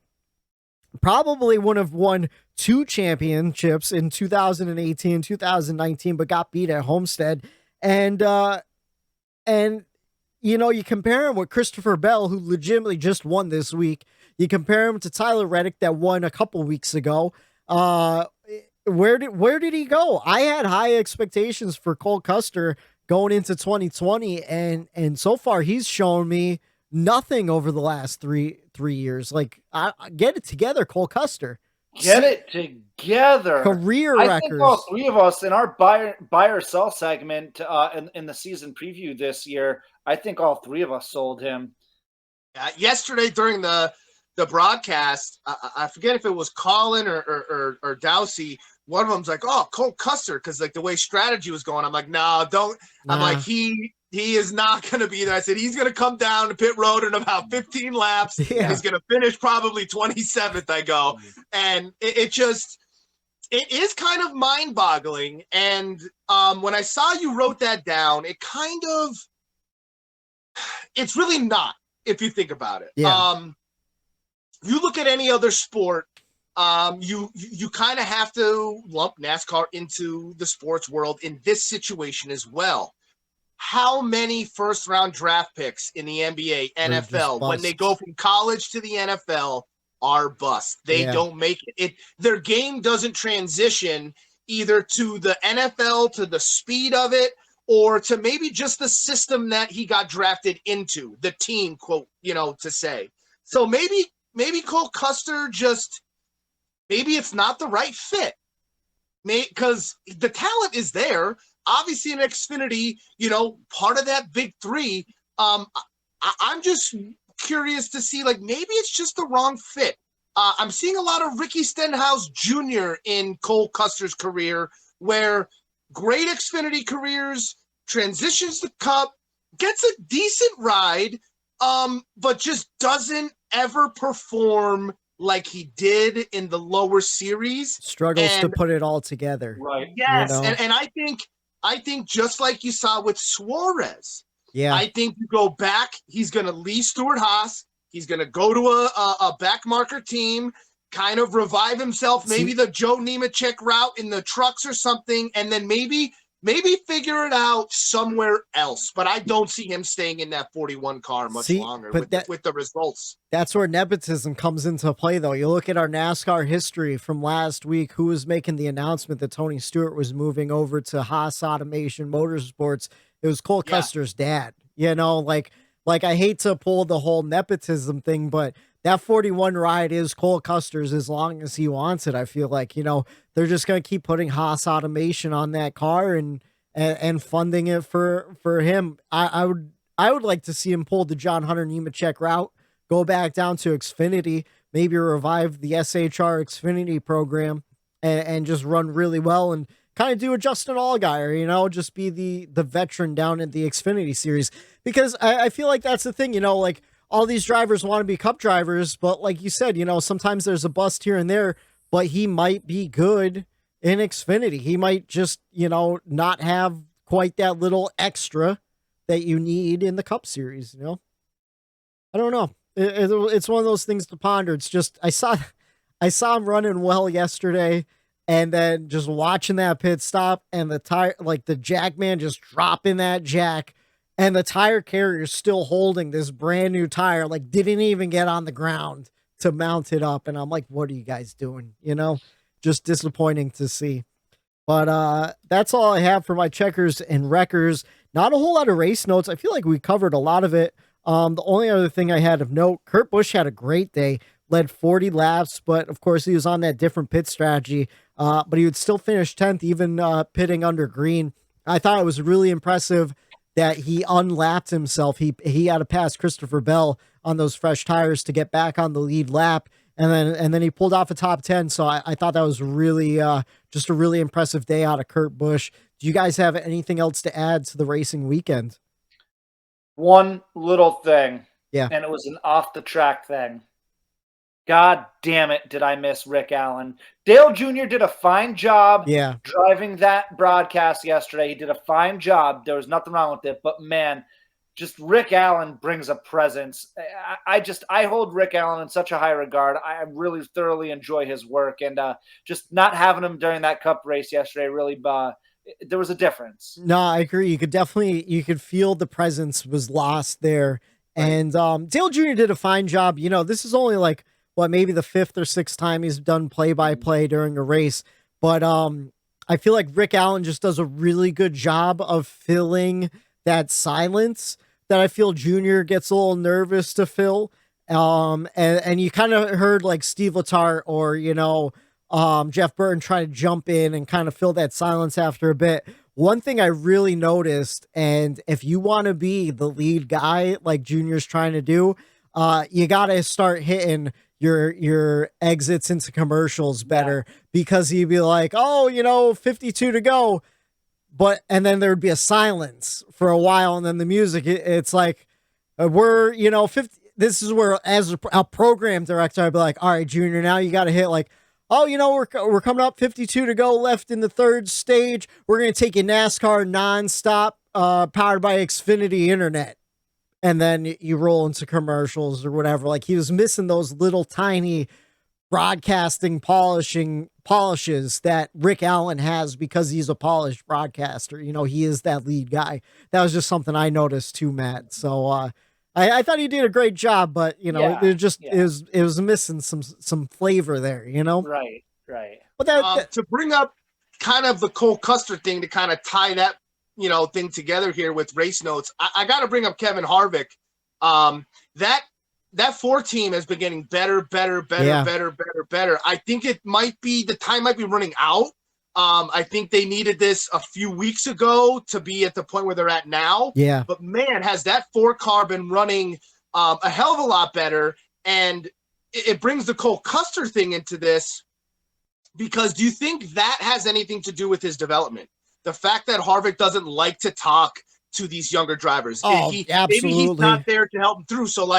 probably would have won 2 championships in 2018, 2019, but got beat at Homestead. And you know, you compare him with Christopher Bell, who legitimately just won this week. You compare him to Tyler Reddick that won a couple weeks ago. Where did he go? I had high expectations for Cole Custer going into 2020, and so far he's shown me nothing over the last three years. Like, get it together, Cole Custer. Get it together. Career I records. think all three of us in our buy or sell segment in the season preview this year, I think all three of us sold him. Yesterday during the broadcast, I forget if it was Colin or Dowsey. One of them's like, "Oh, Cole Custer," because like the way strategy was going. I'm like, "No, don't." I'm like, he is not going to be there. I said he's going to come down to pit road in about 15 laps. Yeah. He's going to finish probably 27th. I go, and it is kind of mind boggling. And when I saw you wrote that down, it's really not, if you think about it. Yeah. You look at any other sport, you kind of have to lump NASCAR into the sports world in this situation as well. How many first-round draft picks in the NBA, NFL, when they go from college to the NFL, are busts? They don't make it. Their game doesn't transition either to the NFL, to the speed of it, or to maybe just the system that he got drafted into, the team, quote, to say. So maybe Cole Custer maybe it's not the right fit. Because the talent is there. Obviously in Xfinity, part of that big three. I'm just curious to see, like, maybe it's just the wrong fit. I'm seeing a lot of Ricky Stenhouse Jr. in Cole Custer's career, where great Xfinity careers, transitions the Cup, gets a decent ride, but just doesn't ever perform like he did in the lower series. Struggles to put it all together. Right. Yes. And I think just like you saw with Suarez, I think you go back, he's going to leave Stewart-Haas. He's going to go to a backmarker team, kind of revive himself, maybe the Joe Nemechek route in the trucks or something, and then maybe figure it out somewhere else. But I don't see him staying in that 41 car much longer with the results. That's where nepotism comes into play, though. You look at our NASCAR history from last week, who was making the announcement that Tony Stewart was moving over to Haas Automation Motorsports. It was Cole Custer's dad. Like I hate to pull the whole nepotism thing, but that 41 ride is Cole Custer's as long as he wants it. I feel like, they're just going to keep putting Haas Automation on that car and funding it for him. I would like to see him pull the John Hunter Nemechek route, go back down to Xfinity, maybe revive the SHR Xfinity program and just run really well and kind of do a Justin Allgaier, just be the veteran down in the Xfinity series. Because I feel like that's the thing, like all these drivers want to be Cup drivers, but like you said, sometimes there's a bust here and there, but he might be good in Xfinity. He might just, not have quite that little extra that you need in the Cup series, I don't know. It's one of those things to ponder. It's just, I saw him running well yesterday, and then just watching that pit stop and the tire, like the jack man just dropping that jack, and the tire carrier still holding this brand new tire, like didn't even get on the ground to mount it up. And I'm like, what are you guys doing? Just disappointing to see. But that's all I have for my checkers and wreckers. Not a whole lot of race notes. I feel like we covered a lot of it. The only other thing I had of note, Kurt Busch had a great day, led 40 laps, but of course he was on that different pit strategy. But he would still finish 10th, even pitting under green. I thought it was really impressive that he unlapped himself. He had to pass Christopher Bell on those fresh tires to get back on the lead lap. And then he pulled off a top 10. So I thought that was really just a really impressive day out of Kurt Busch. Do you guys have anything else to add to the racing weekend? One little thing. Yeah. And it was an off the track thing. God damn it, did I miss Rick Allen. Dale Jr. did a fine job driving that broadcast yesterday. He did a fine job. There was nothing wrong with it. But, man, just Rick Allen brings a presence. I hold Rick Allen in such a high regard. I really thoroughly enjoy his work, and just not having him during that Cup race yesterday really there was a difference. No, I agree. You could feel the presence was lost there. Right. And Dale Jr. did a fine job. This is only like maybe the 5th or 6th time he's done play-by-play during a race, but I feel like Rick Allen just does a really good job of filling that silence that I feel Junior gets a little nervous to fill. And you kind of heard like Steve Letarte or, Jeff Burton try to jump in and kind of fill that silence after a bit. One thing I really noticed, and if you want to be the lead guy like Junior's trying to do, you got to start hitting your exits into commercials better, because he'd be like, 52 to go. And then there'd be a silence for a while. And then the music, it's like, we're, 50. This is where, as a program director, I'd be like, all right, Junior, now you got to hit like, we're coming up 52 to go left in the 3rd stage. We're going to take a NASCAR nonstop, powered by Xfinity internet. And then you roll into commercials or whatever. Like, he was missing those little tiny broadcasting polishes that Rick Allen has, because he's a polished broadcaster. He is that lead guy. That was just something I noticed too, Matt. So I thought he did a great job, but it was missing some flavor there. Right. But to bring up kind of the Cole Custer thing, to kind of tie that thing together here with race notes, I got to bring up Kevin Harvick. That 4 team has been getting better. I think the time might be running out. I think they needed this a few weeks ago to be at the point where they're at now. Yeah. But man, has that 4 car been running a hell of a lot better. And it brings the Cole Custer thing into this, because do you think that has anything to do with his development? The fact that Harvick doesn't like to talk to these younger drivers. Absolutely. Maybe he's not there to help him through. So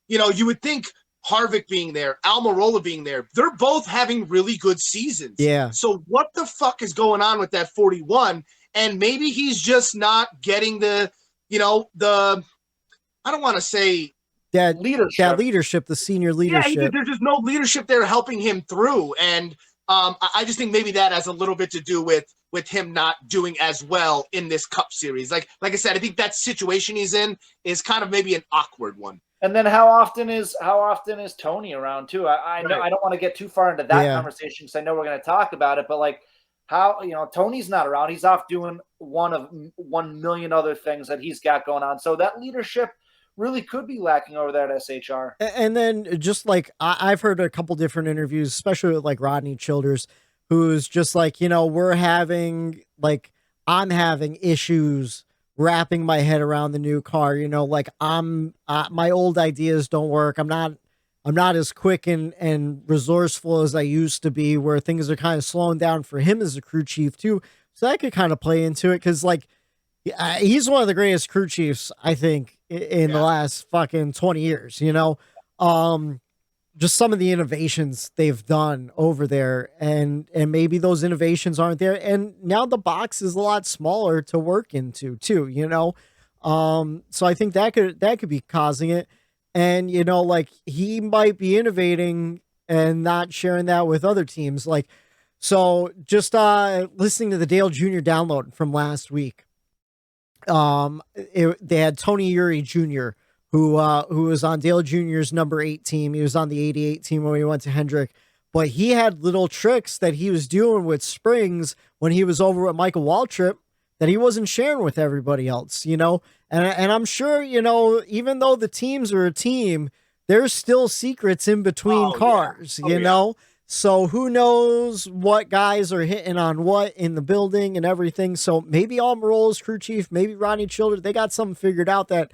you would think Harvick being there, Almirola being there, they're both having really good seasons. Yeah. So what the fuck is going on with that 41? And maybe he's just not getting the I don't want to say that leadership, the senior leadership. Yeah, there's just no leadership there helping him through. And I just think maybe that has a little bit to do with him not doing as well in this Cup series. Like I said, I think that situation he's in is kind of maybe an awkward one. And then how often is Tony around too? I know I don't want to get too far into that conversation, because I know we're going to talk about it, but like how, Tony's not around. He's off doing one of 1 million other things that he's got going on. So that leadership really could be lacking over there at SHR. And then just like, I've heard a couple different interviews, especially with like Rodney Childers, who's just like, I'm having issues wrapping my head around the new car. My old ideas don't work. I'm not as quick and resourceful as I used to be, where things are kind of slowing down for him as a crew chief too. So that could kind of play into it, because like, he's one of the greatest crew chiefs, I think, in the last fucking 20 years, just some of the innovations they've done over there, and maybe those innovations aren't there. And now the box is a lot smaller to work into too, so I think that could be causing it. And, like, he might be innovating and not sharing that with other teams. Like, so just listening to the Dale Jr. download from last week, they had Tony Uri Jr., who was on Dale Jr.'s number 8 team. He was on the 88 team when he went to Hendrick, but he had little tricks that he was doing with springs when he was over at Michael Waltrip that he wasn't sharing with everybody else, and I'm sure, even though the teams are a team, there's still secrets in between cars, so who knows what guys are hitting on what in the building and everything. So maybe Almirola's crew chief, maybe Rodney Childers, they got something figured out that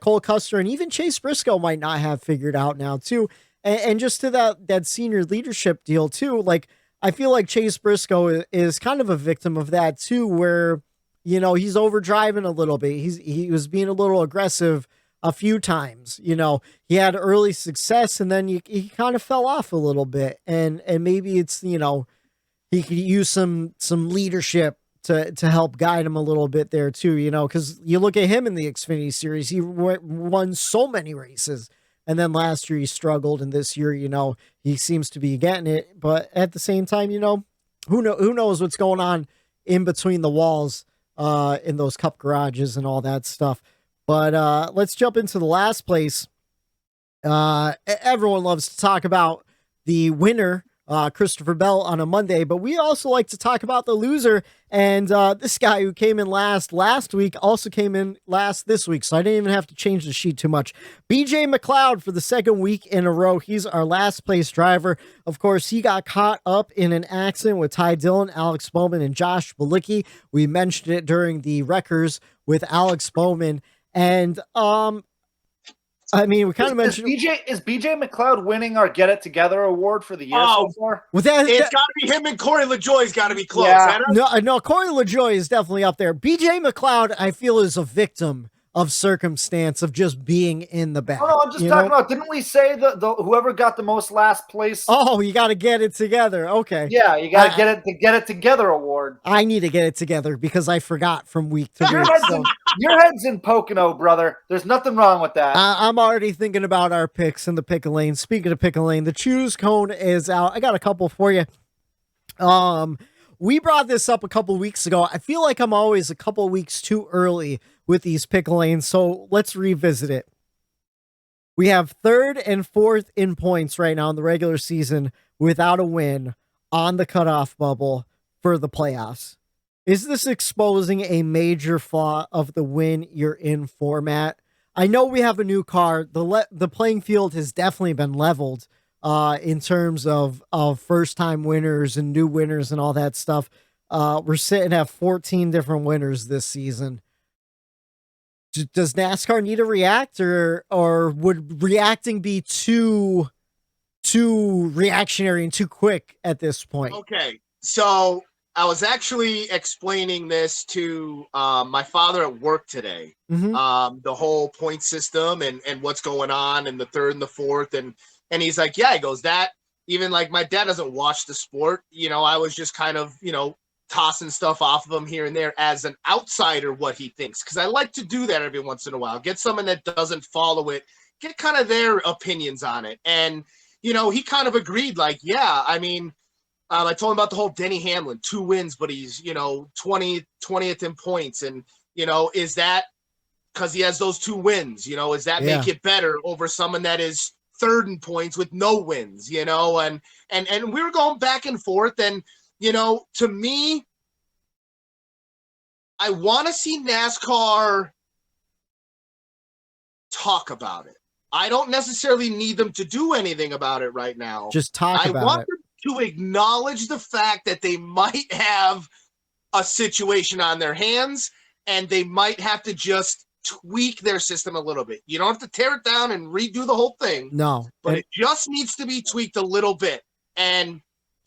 Cole Custer and even Chase Briscoe might not have figured out now too. And just to that senior leadership deal too, like, I feel like Chase Briscoe is kind of a victim of that too, where, he's overdriving a little bit. He was being a little aggressive a few times. He had early success, and then he kind of fell off a little bit. And maybe it's, he could use some leadership to help guide him a little bit there too, you know, because you look at him in the Xfinity series, he won so many races, and then last year he struggled, and this year, you know, he seems to be getting it. But at the same time, you know, who knows what's going on in between the walls in those cup garages and all that stuff. But let's jump into the last place. Everyone loves to talk about the winner, Christopher Bell, on a Monday, but we also like to talk about the loser. And this guy who came in last week also came in last this week, so I didn't even have to change the sheet too much. BJ McLeod for the second week in a row. He's our last place driver. Of course, he got caught up in an accident with Ty Dillon, Alex Bowman, and Josh Bilicki. We mentioned it during the Wreckers with Alex Bowman. And I mean, we kind of mentioned is BJ McLeod winning our Get It Together award for the year so far? It's got to be him, and Corey LaJoy's got to be close. Yeah. No, Corey LaJoy is definitely up there. BJ McLeod, I feel, is a victim of circumstance of just being in the back. Oh, no, I'm just talking about, didn't we say the whoever got the most last place? Oh, you got to get it together. Okay. Yeah, you got to get it together award. I need to get it together because I forgot from week to week. Your head's in Pocono, brother. There's nothing wrong with that. I'm already thinking about our picks in the pick lane. Speaking of pick lane, the choose cone is out. I got a couple for you. We brought this up a couple weeks ago. I feel like I'm always a couple weeks too early with these pick lanes, so let's revisit it. We have third and fourth in points right now in the regular season without a win on the cutoff bubble for the playoffs. Is this exposing a major flaw of the win you're in format? I know we have a new car. The playing field has definitely been leveled in terms of first-time winners and new winners and all that stuff. We're sitting at 14 different winners this season. Does NASCAR need to react, or would reacting be too reactionary and too quick at this point? Okay, so I was actually explaining this to my father at work today. Mm-hmm. The whole point system and what's going on in the third and the fourth, and he's like, yeah, he goes, that even like my dad doesn't watch the sport. You know, I was just kind of, you know, tossing stuff off of him here and there as an outsider, what he thinks. Cause I like to do that every once in a while, get someone that doesn't follow it, get kind of their opinions on it. And, you know, he kind of agreed, like, yeah, I mean, I told him about the whole Denny Hamlin, 2 wins, but he's, you know, 20th in points. And, you know, is that because he has those 2 wins, you know, does that make it better over someone that is third in points with no wins, you know? And we were going back and forth, and, you know, to me, I want to see NASCAR talk about it. I don't necessarily need them to do anything about it right now. Just talk about it. I want them to acknowledge the fact that they might have a situation on their hands, and they might have to just tweak their system a little bit. You don't have to tear it down and redo the whole thing. No. But it just needs to be tweaked a little bit. And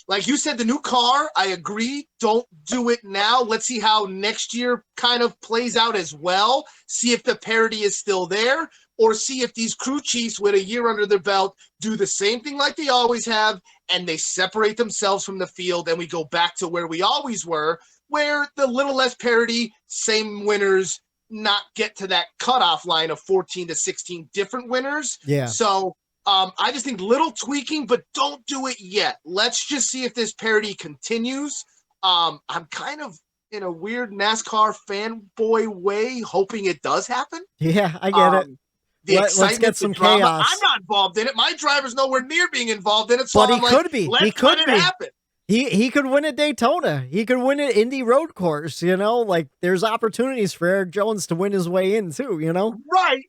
like you said, the new car, I agree. Don't do it now. Let's see how next year kind of plays out as well. See if the parity is still there, or see if these crew chiefs with a year under their belt do the same thing like they always have, and they separate themselves from the field, and we go back to where we always were, where the little less parity, same winners, not get to that cutoff line of 14 to 16 different winners. Yeah. So I just think little tweaking, but don't do it yet. Let's just see if this parity continues. I'm kind of in a weird NASCAR fanboy way hoping it does happen. Yeah, I get it. The excitement, let's get some drama. chaos. I'm not involved in it. My driver's nowhere near being involved in it. So but he could be. Let's he could let be. it happen. He could win at Daytona. He could win at Indy Road Course, you know? Like, there's opportunities for Eric Jones to win his way in, too, you know? Right.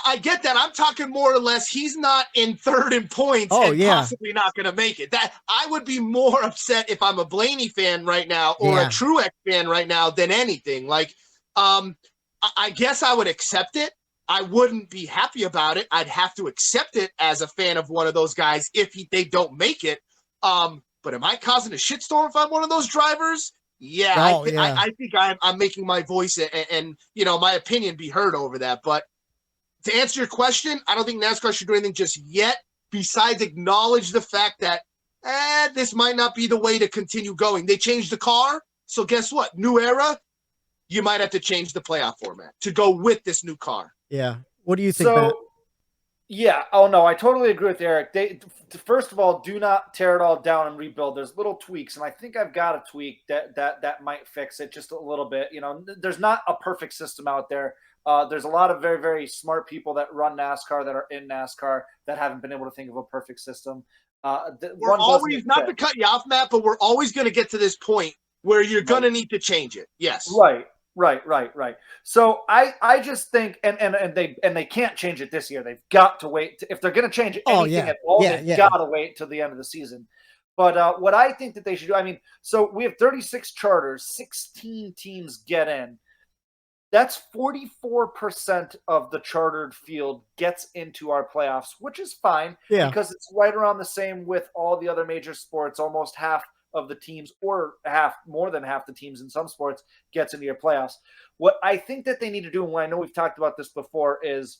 I get that. I'm talking more or less he's not in third in points possibly not going to make it. That I would be more upset if I'm a Blaney fan right now or a Truex fan right now than anything. Like, I guess I would accept it. I wouldn't be happy about it. I'd have to accept it as a fan of one of those guys if they don't make it. But am I causing a shitstorm if I'm one of those drivers? Yeah, I think I'm making my voice and you know, my opinion be heard over that. But to answer your question, I don't think NASCAR should do anything just yet besides acknowledge the fact that this might not be the way to continue going. They changed the car. So guess what? New era, you might have to change the playoff format to go with this new car. Yeah. What do you think, Matt? Yeah. Oh, no, I totally agree with Eric. First of all, do not tear it all down and rebuild. There's little tweaks, and I think I've got a tweak that might fix it just a little bit. You know, there's not a perfect system out there. There's a lot of very, very smart people that run NASCAR, that are in NASCAR, that haven't been able to think of a perfect system. We're always, not to cut you off, Matt, but we're always going to get to this point where you're going to need to change it. Yes. Right. So I just think, and they can't change it this year. They've got to wait. If they're going to change anything at all, they've got to wait till the end of the season. But what I think that they should do, I mean, so we have 36 charters, 16 teams get in. That's 44% of the chartered field gets into our playoffs, which is fine because it's right around the same with all the other major sports. Almost half of the teams, or more than half the teams in some sports, gets into your playoffs. What I think that they need to do, and I know we've talked about this before, is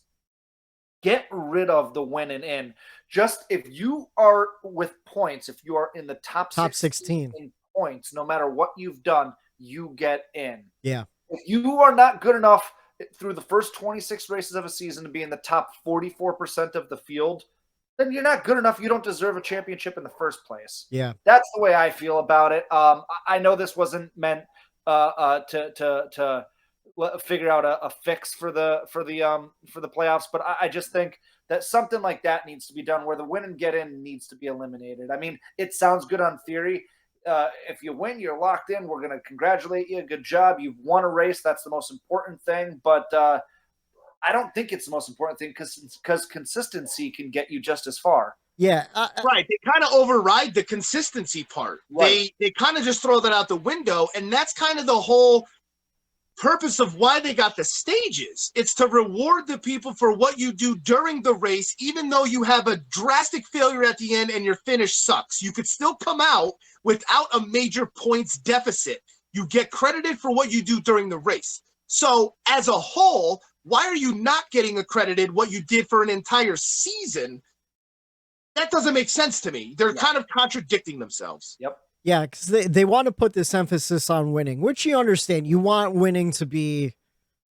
get rid of the win and in. Just if you are with points, if you are in the top 16 in points, no matter what you've done, you get in. Yeah. If you are not good enough through the first 26 races of a season to be in the top 44% of the field, then you're not good enough. You don't deserve a championship in the first place. Yeah. That's the way I feel about it. I know this wasn't meant to figure out a fix for the playoffs, but I just think that something like that needs to be done, where the win and get in needs to be eliminated. I mean, it sounds good on theory. If you win, you're locked in. We're going to congratulate you. Good job. You've won a race. That's the most important thing. But I don't think it's the most important thing because consistency can get you just as far. Yeah. Right. They kind of override the consistency part. Right. They kind of just throw that out the window. And that's kind of the whole purpose of why they got the stages. It's to reward the people for what you do during the race, even though you have a drastic failure at the end and your finish sucks. You could still come out without a major points deficit. You get credited for what you do during the race. So as a whole, why are you not getting accredited what you did for an entire season? That doesn't make sense to me. They're kind of contradicting themselves. Yep. Yeah, because they want to put this emphasis on winning, which you understand. You want winning to be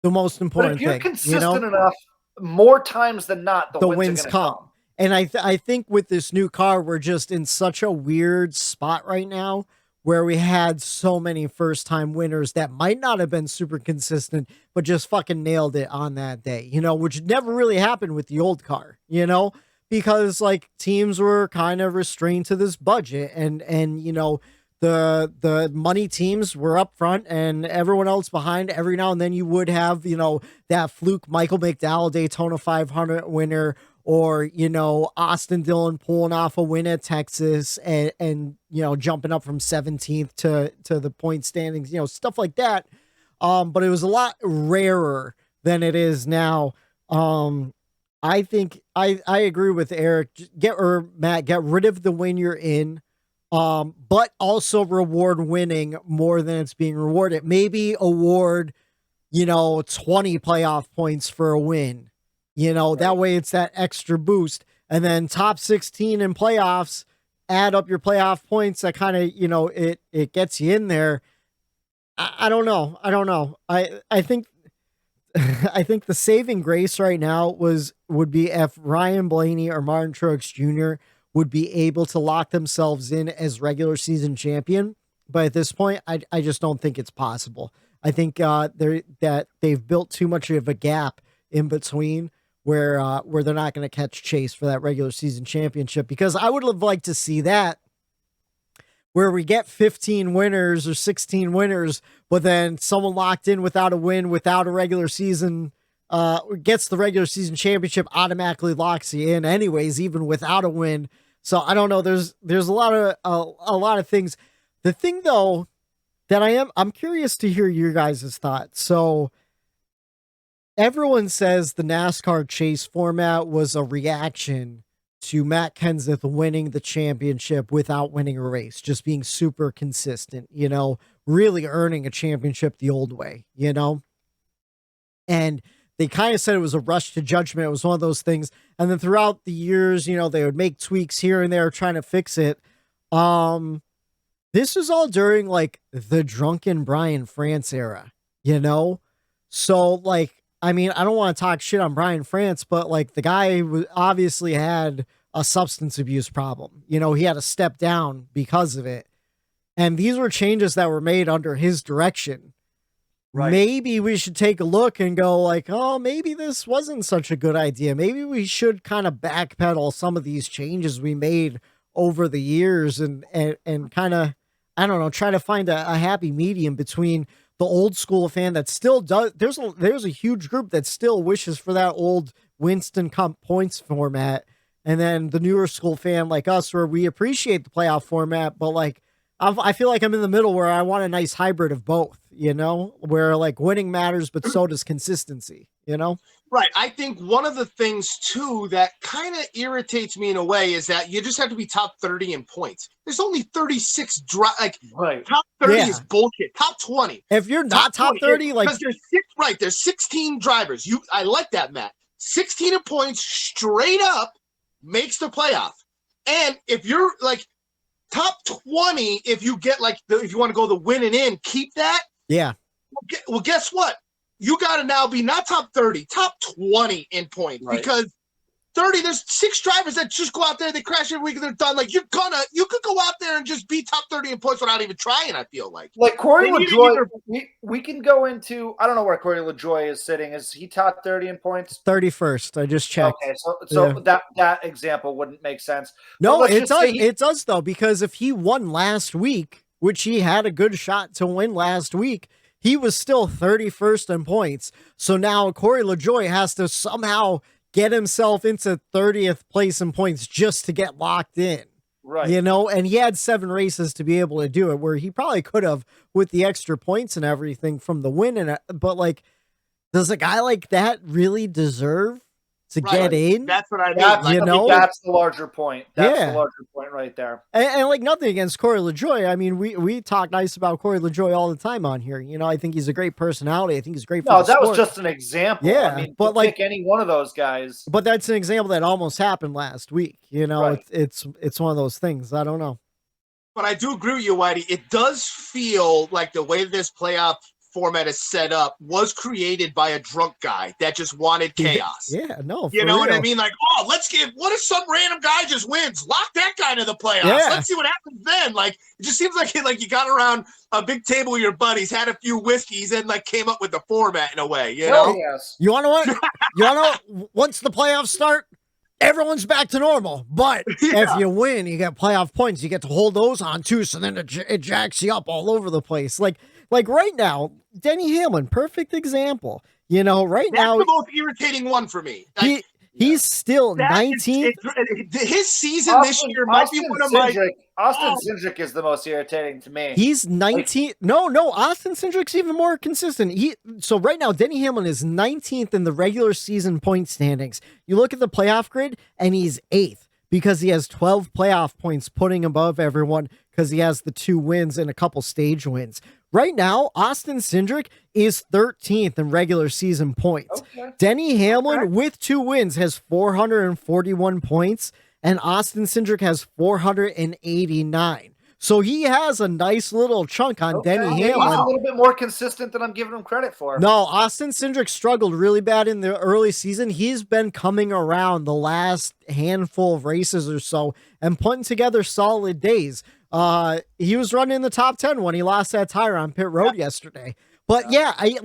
the most important thing. But if you're consistent enough, more times than not, the wins come. And I think with this new car, we're just in such a weird spot right now where we had so many first-time winners that might not have been super consistent, but just fucking nailed it on that day, which never really happened with the old car, because like teams were kind of restrained to this budget and the money teams were up front and everyone else behind. Every now and then you would have, that fluke Michael McDowell Daytona 500 winner, or, Austin Dillon pulling off a win at Texas and jumping up from 17th to the point standings, stuff like that. But it was a lot rarer than it is now. I think I agree with Eric. Matt, get rid of the win you're in, but also reward winning more than it's being rewarded. Maybe award, 20 playoff points for a win. That way it's that extra boost. And then top 16 in playoffs, add up your playoff points. That kind of, it gets you in there. I don't know. I think I think the saving grace right now would be if Ryan Blaney or Martin Truex Jr. would be able to lock themselves in as regular season champion. But at this point, I just don't think it's possible. I think that they've built too much of a gap in between where they're not going to catch Chase for that regular season championship, because I would have liked to see that where we get 15 winners or 16 winners, but then someone locked in without a win, without a regular season, gets the regular season championship, automatically locks you in anyways, even without a win. So I don't know. There's a lot of things. The thing though, that I'm curious to hear your guys' thoughts. So everyone says the NASCAR chase format was a reaction to Matt Kenseth winning the championship without winning a race, just being super consistent, really earning a championship the old way, and they kind of said it was a rush to judgment. It was one of those things. And then throughout the years, they would make tweaks here and there trying to fix it. this was all during like the drunken Brian France era, you know? So like, I mean, I don't want to talk shit on Brian France, but like the guy obviously had a substance abuse problem. You know, he had to step down because of it. And these were changes that were made under his direction. Right. Maybe we should take a look and go like, oh, maybe this wasn't such a good idea. Maybe we should kind of backpedal some of these changes we made over the years and kind of, I don't know, try to find a happy medium between the old school fan that still does. There's a huge group that still wishes for that old Winston Cup points format. And then the newer school fan like us, where we appreciate the playoff format, but like, I feel like I'm in the middle where I want a nice hybrid of both, you know, where like winning matters, but so does consistency, you know? Right. I think one of the things too that kind of irritates me in a way is that you just have to be top 30 in points. There's only 36 top 30 is bullshit. Top 20. If you're not top 30, like there's 16 drivers. I like that, Matt. 16 in points straight up makes the playoff. And if you're like top 20, if you get like if you want to go the winning in, keep that. Yeah. Well, guess what? You got to now be not top 30, top 20 in points, because 30, there's 6 drivers that just go out there, they crash every week, and they're done. Like, you could go out there and just be top 30 in points without even trying, I feel like. Like, Corey LaJoy, we can go into, I don't know where Corey LaJoy is sitting. Is he top 30 in points? 31st. I just checked. Okay, so that example wouldn't make sense. No, it does. It does, though, because if he won last week, which he had a good shot to win last week, he was still 31st in points. So now Corey LaJoy has to somehow get himself into 30th place in points just to get locked in. Right. You know, and he had 7 races to be able to do it, where he probably could have with the extra points and everything from the win. But like, does a guy like that really deserve to get in? That's what I mean. You know, that's the larger point. That's the larger point right there. And like, nothing against Corey LaJoy. I mean, we talk nice about Corey LaJoy all the time on here. You know, I think he's a great personality. I think he's great. No, that was just an example. Yeah, I mean, but like pick any one of those guys. But that's an example that almost happened last week. You know, it's one of those things. I don't know. But I do agree with you, Whitey. It does feel like the way this playoff format is set up was created by a drunk guy that just wanted chaos. Yeah, no, you know what I mean? Like, oh, what if some random guy just wins? Lock that guy into the playoffs. Yeah. Let's see what happens then. Like, it just seems like you got around a big table with your buddies, had a few whiskeys, and like came up with the format in a way. You know? Yes. You want to what? You want to once the playoffs start, everyone's back to normal. But if you win, you get playoff points. You get to hold those on too. So then it jacks you up all over the place. Like right now, Denny Hamlin, perfect example. You know, That's now the most irritating one for me. He's still 19th. His season this year might be one of my. Austin Cindric is the most irritating to me. He's 19th. No, Austin Cindric's even more consistent. So right now, Denny Hamlin is 19th in the regular season point standings. You look at the playoff grid, and he's 8th because he has 12 playoff points, putting above everyone because he has the 2 wins and a couple stage wins. Right now, Austin Cindric is 13th in regular season points. Okay. Denny Hamlin, with 2 wins, has 441 points, and Austin Cindric has 489. So he has a nice little chunk on Denny Hamlin. He's a little bit more consistent than I'm giving him credit for. No, Austin Cindric struggled really bad in the early season. He's been coming around the last handful of races or so and putting together solid days. He was running in the top 10 when he lost that tire on pit road yesterday. But I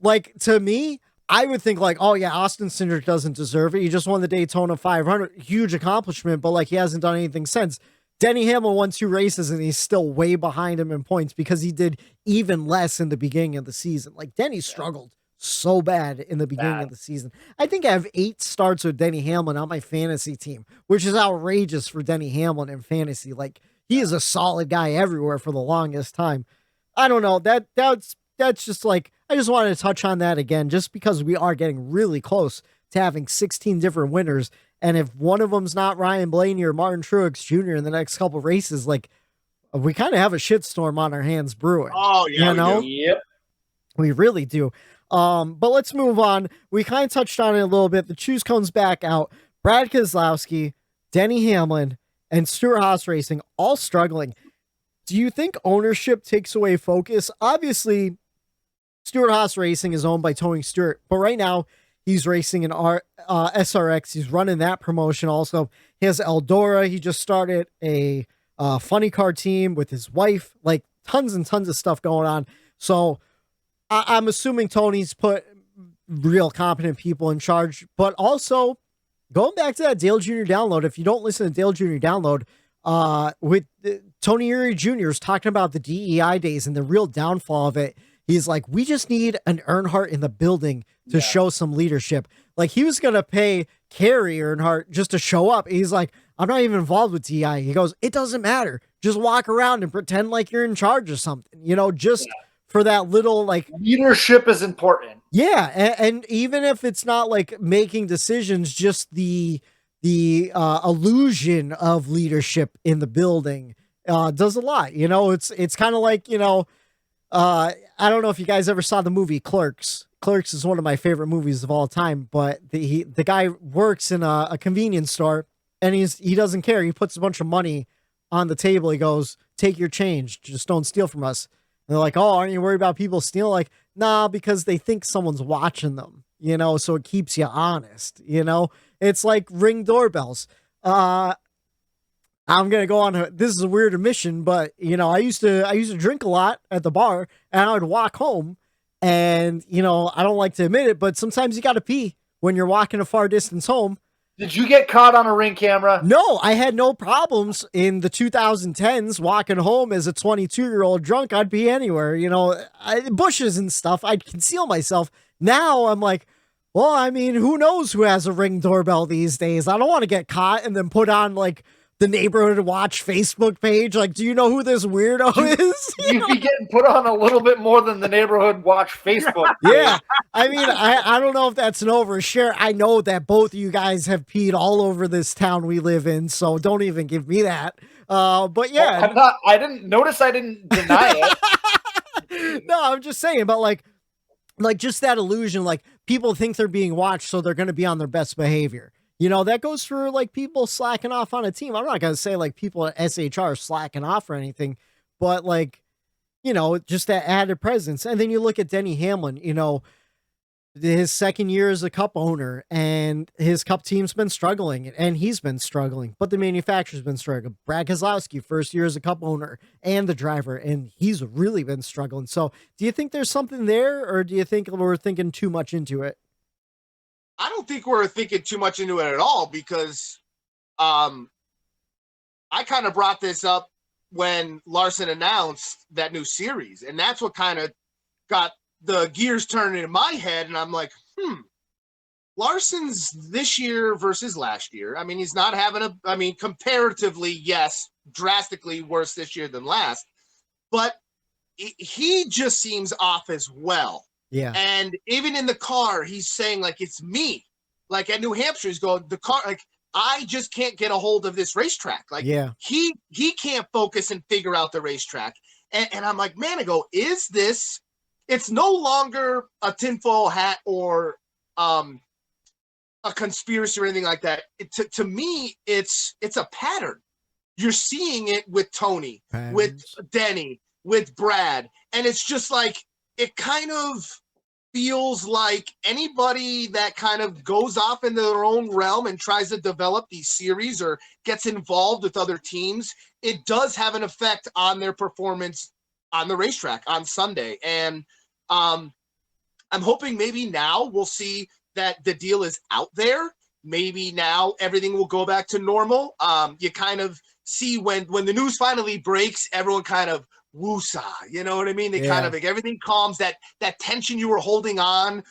like to me, I would think like, oh yeah, Austin Cindric doesn't deserve it. He just won the Daytona 500, huge accomplishment, but like he hasn't done anything since. Denny Hamlin won 2 races and he's still way behind him in points because he did even less in the beginning of the season. Like Denny struggled so bad in the beginning of the season. I think I have 8 starts with Denny Hamlin on my fantasy team, which is outrageous for Denny Hamlin in fantasy. Like he is a solid guy everywhere for the longest time. I don't know. That's just like, I just wanted to touch on that again, just because we are getting really close to having 16 different winners. And if one of them's not Ryan Blaney or Martin Truex Jr. in the next couple races, like we kind of have a shitstorm on our hands brewing. Oh yeah, you know? Yep, we really do. But let's move on. We kind of touched on it a little bit. The choose comes back out. Brad Keselowski, Denny Hamlin, and Stewart-Haas Racing all struggling. Do you think ownership takes away focus? Obviously, Stewart-Haas Racing is owned by Tony Stewart, but right now he's racing in SRX. He's running that promotion also. He has Eldora. He just started a funny car team with his wife, like tons and tons of stuff going on. So I'm assuming Tony's put real competent people in charge, but also going back to that Dale Jr. download. If you don't listen to Dale Jr. download, with Tony Eury Jr. is talking about the DEI days and the real downfall of it. He's like, we just need an Earnhardt in the building to show some leadership. Like, he was going to pay Kerry Earnhardt just to show up. He's like, I'm not even involved with DEI. He goes, it doesn't matter. Just walk around and pretend like you're in charge of something, just for that little, like, leadership is important. Yeah. And even if it's not like making decisions, just the illusion of leadership in the building does a lot. It's kind of like, I don't know if you guys ever saw the movie Clerks. Clerks is one of my favorite movies of all time, but the guy works in a convenience store and he doesn't care. He puts a bunch of money on the table. He goes, take your change. Just don't steal from us. And they're like, oh, aren't you worried about people stealing? Like, nah, because they think someone's watching them, so it keeps you honest, It's like Ring doorbells. I'm going to go on. This is a weird admission, but I used to drink a lot at the bar and I would walk home and, I don't like to admit it, but sometimes you got to pee when you're walking a far distance home. Did you get caught on a Ring camera? No, I had no problems in the 2010s walking home as a 22-year-old drunk. I'd be anywhere, bushes and stuff. I'd conceal myself. Now I'm like, well, I mean, who knows who has a Ring doorbell these days? I don't want to get caught and then put on like the Neighborhood Watch Facebook page. Like, do you know who this weirdo is? You'd be getting put on a little bit more than the Neighborhood Watch Facebook page. Yeah. I mean, I don't know if that's an overshare. I know that both of you guys have peed all over this town we live in, so don't even give me that. But yeah. I didn't deny it. No, I'm just saying, but like just that illusion, like people think they're being watched, so they're going to be on their best behavior. That goes for like people slacking off on a team. I'm not going to say like people at SHR are slacking off or anything, but like, just that added presence. And then you look at Denny Hamlin, his second year as a Cup owner and his Cup team's been struggling and he's been struggling, but the manufacturer's been struggling. Brad Keselowski, first year as a Cup owner and the driver, and he's really been struggling. So do you think there's something there or do you think we're thinking too much into it? I don't think we're thinking too much into it at all because I kind of brought this up when Larson announced that new series. And that's what kind of got the gears turning in my head. And I'm like, Larson's this year versus last year. I mean, he's not having comparatively, yes, drastically worse this year than last. But he just seems off as well. Yeah. And even in the car, he's saying like, it's me. Like at New Hampshire, he's going, the car, like, I just can't get a hold of this racetrack. Like he can't focus and figure out the racetrack. And I'm like, man, I go, it's no longer a tinfoil hat or a conspiracy or anything like that. To me, it's a pattern. You're seeing it with Tony, with Denny, with Brad. And it's just like, it kind of feels like anybody that kind of goes off into their own realm and tries to develop these series or gets involved with other teams, it does have an effect on their performance on the racetrack on Sunday. And I'm hoping maybe now we'll see that the deal is out there. Maybe now everything will go back to normal. You kind of see when the news finally breaks, everyone kind of woosah, you know what I mean? They kind of like everything calms, that tension you were holding on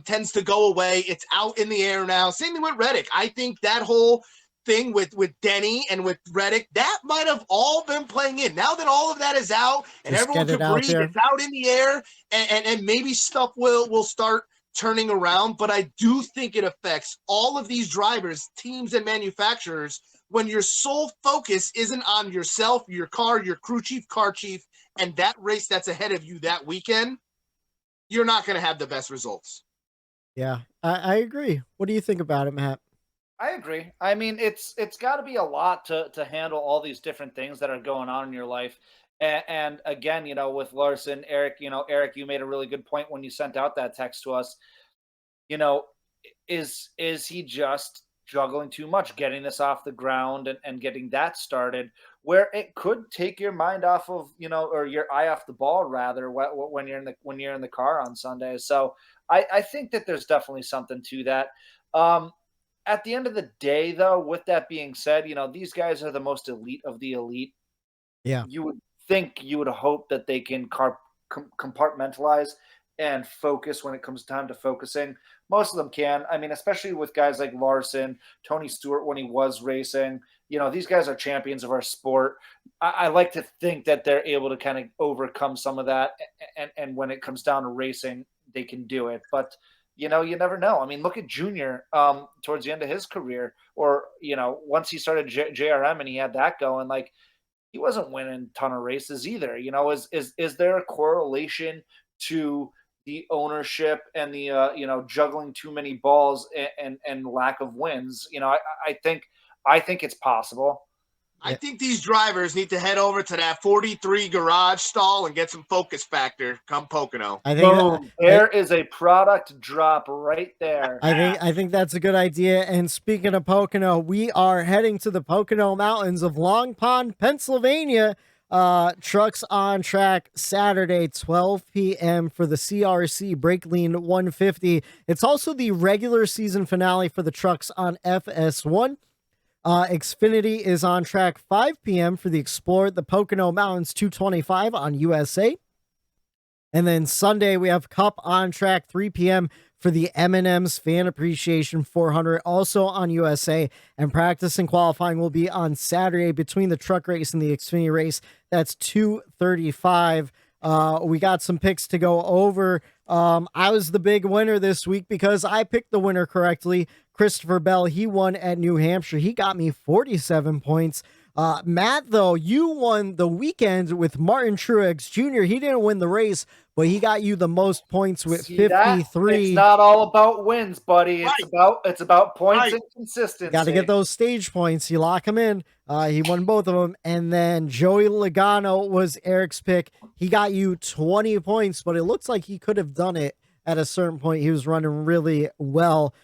tends to go away. It's out in the air now. Same thing with Reddick. I think that whole thing with Denny and with Reddick, that might have all been playing in. Now that all of that is out and just everyone can breathe, it's out in the air and maybe stuff will start turning around. But I do think it affects all of these drivers, teams, and manufacturers when your sole focus isn't on yourself, your car, your crew chief, car chief, and that race that's ahead of you that weekend. You're not going to have the best results. Yeah, I agree. What do you think about it, Matt? I agree. I mean, it's got to be a lot to handle all these different things that are going on in your life. And again, with Larson, Eric, you made a really good point when you sent out that text to us. Is he just juggling too much, getting this off the ground and getting that started, where it could take your mind off of, or your eye off the ball rather, when you're in the car on Sunday. So I think that there's definitely something to that. At the end of the day, though, with that being said, these guys are the most elite of the elite. Yeah. You would hope that they can compartmentalize and focus when it comes time to focusing. Most of them can. I mean, especially with guys like Larson, Tony Stewart when he was racing. These guys are champions of our sport. I like to think that they're able to kind of overcome some of that. And when it comes down to racing, they can do it. But, you never know. I mean, look at Junior towards the end of his career. Or, once he started JRM and he had that going, like, he wasn't winning a ton of races either. Is there a correlation to the ownership and the juggling too many balls and lack of wins? I think it's possible. I think these drivers need to head over to that 43 garage stall and get some focus factor come Pocono. I think Boom. There is a product drop right there. I think that's a good idea. And speaking of Pocono, we are heading to the Pocono Mountains of Long Pond, Pennsylvania. Trucks on Track Saturday, 12 p.m. for the CRC Brakleen 150. It's also the regular season finale for the trucks on FS1. Xfinity is on track 5 p.m. for the Explore the Pocono Mountains 225 on USA. And then Sunday, we have Cup on track 3 p.m. for the M&M's Fan Appreciation 400, also on USA. And practice and qualifying will be on Saturday between the truck race and the Xfinity race. That's 2:35. We got some picks to go over. I was the big winner this week because I picked the winner correctly. Christopher Bell, he won at New Hampshire. He got me 47 points. Matt, though, you won the weekend with Martin Truex Jr. He didn't win the race, but he got you the most points with 53. It's not all about wins, buddy. It's about points and consistency. Got to get those stage points. You lock him in. He won both of them. And then Joey Logano was Eric's pick. He got you 20 points, but it looks like he could have done it at a certain point. He was running really well.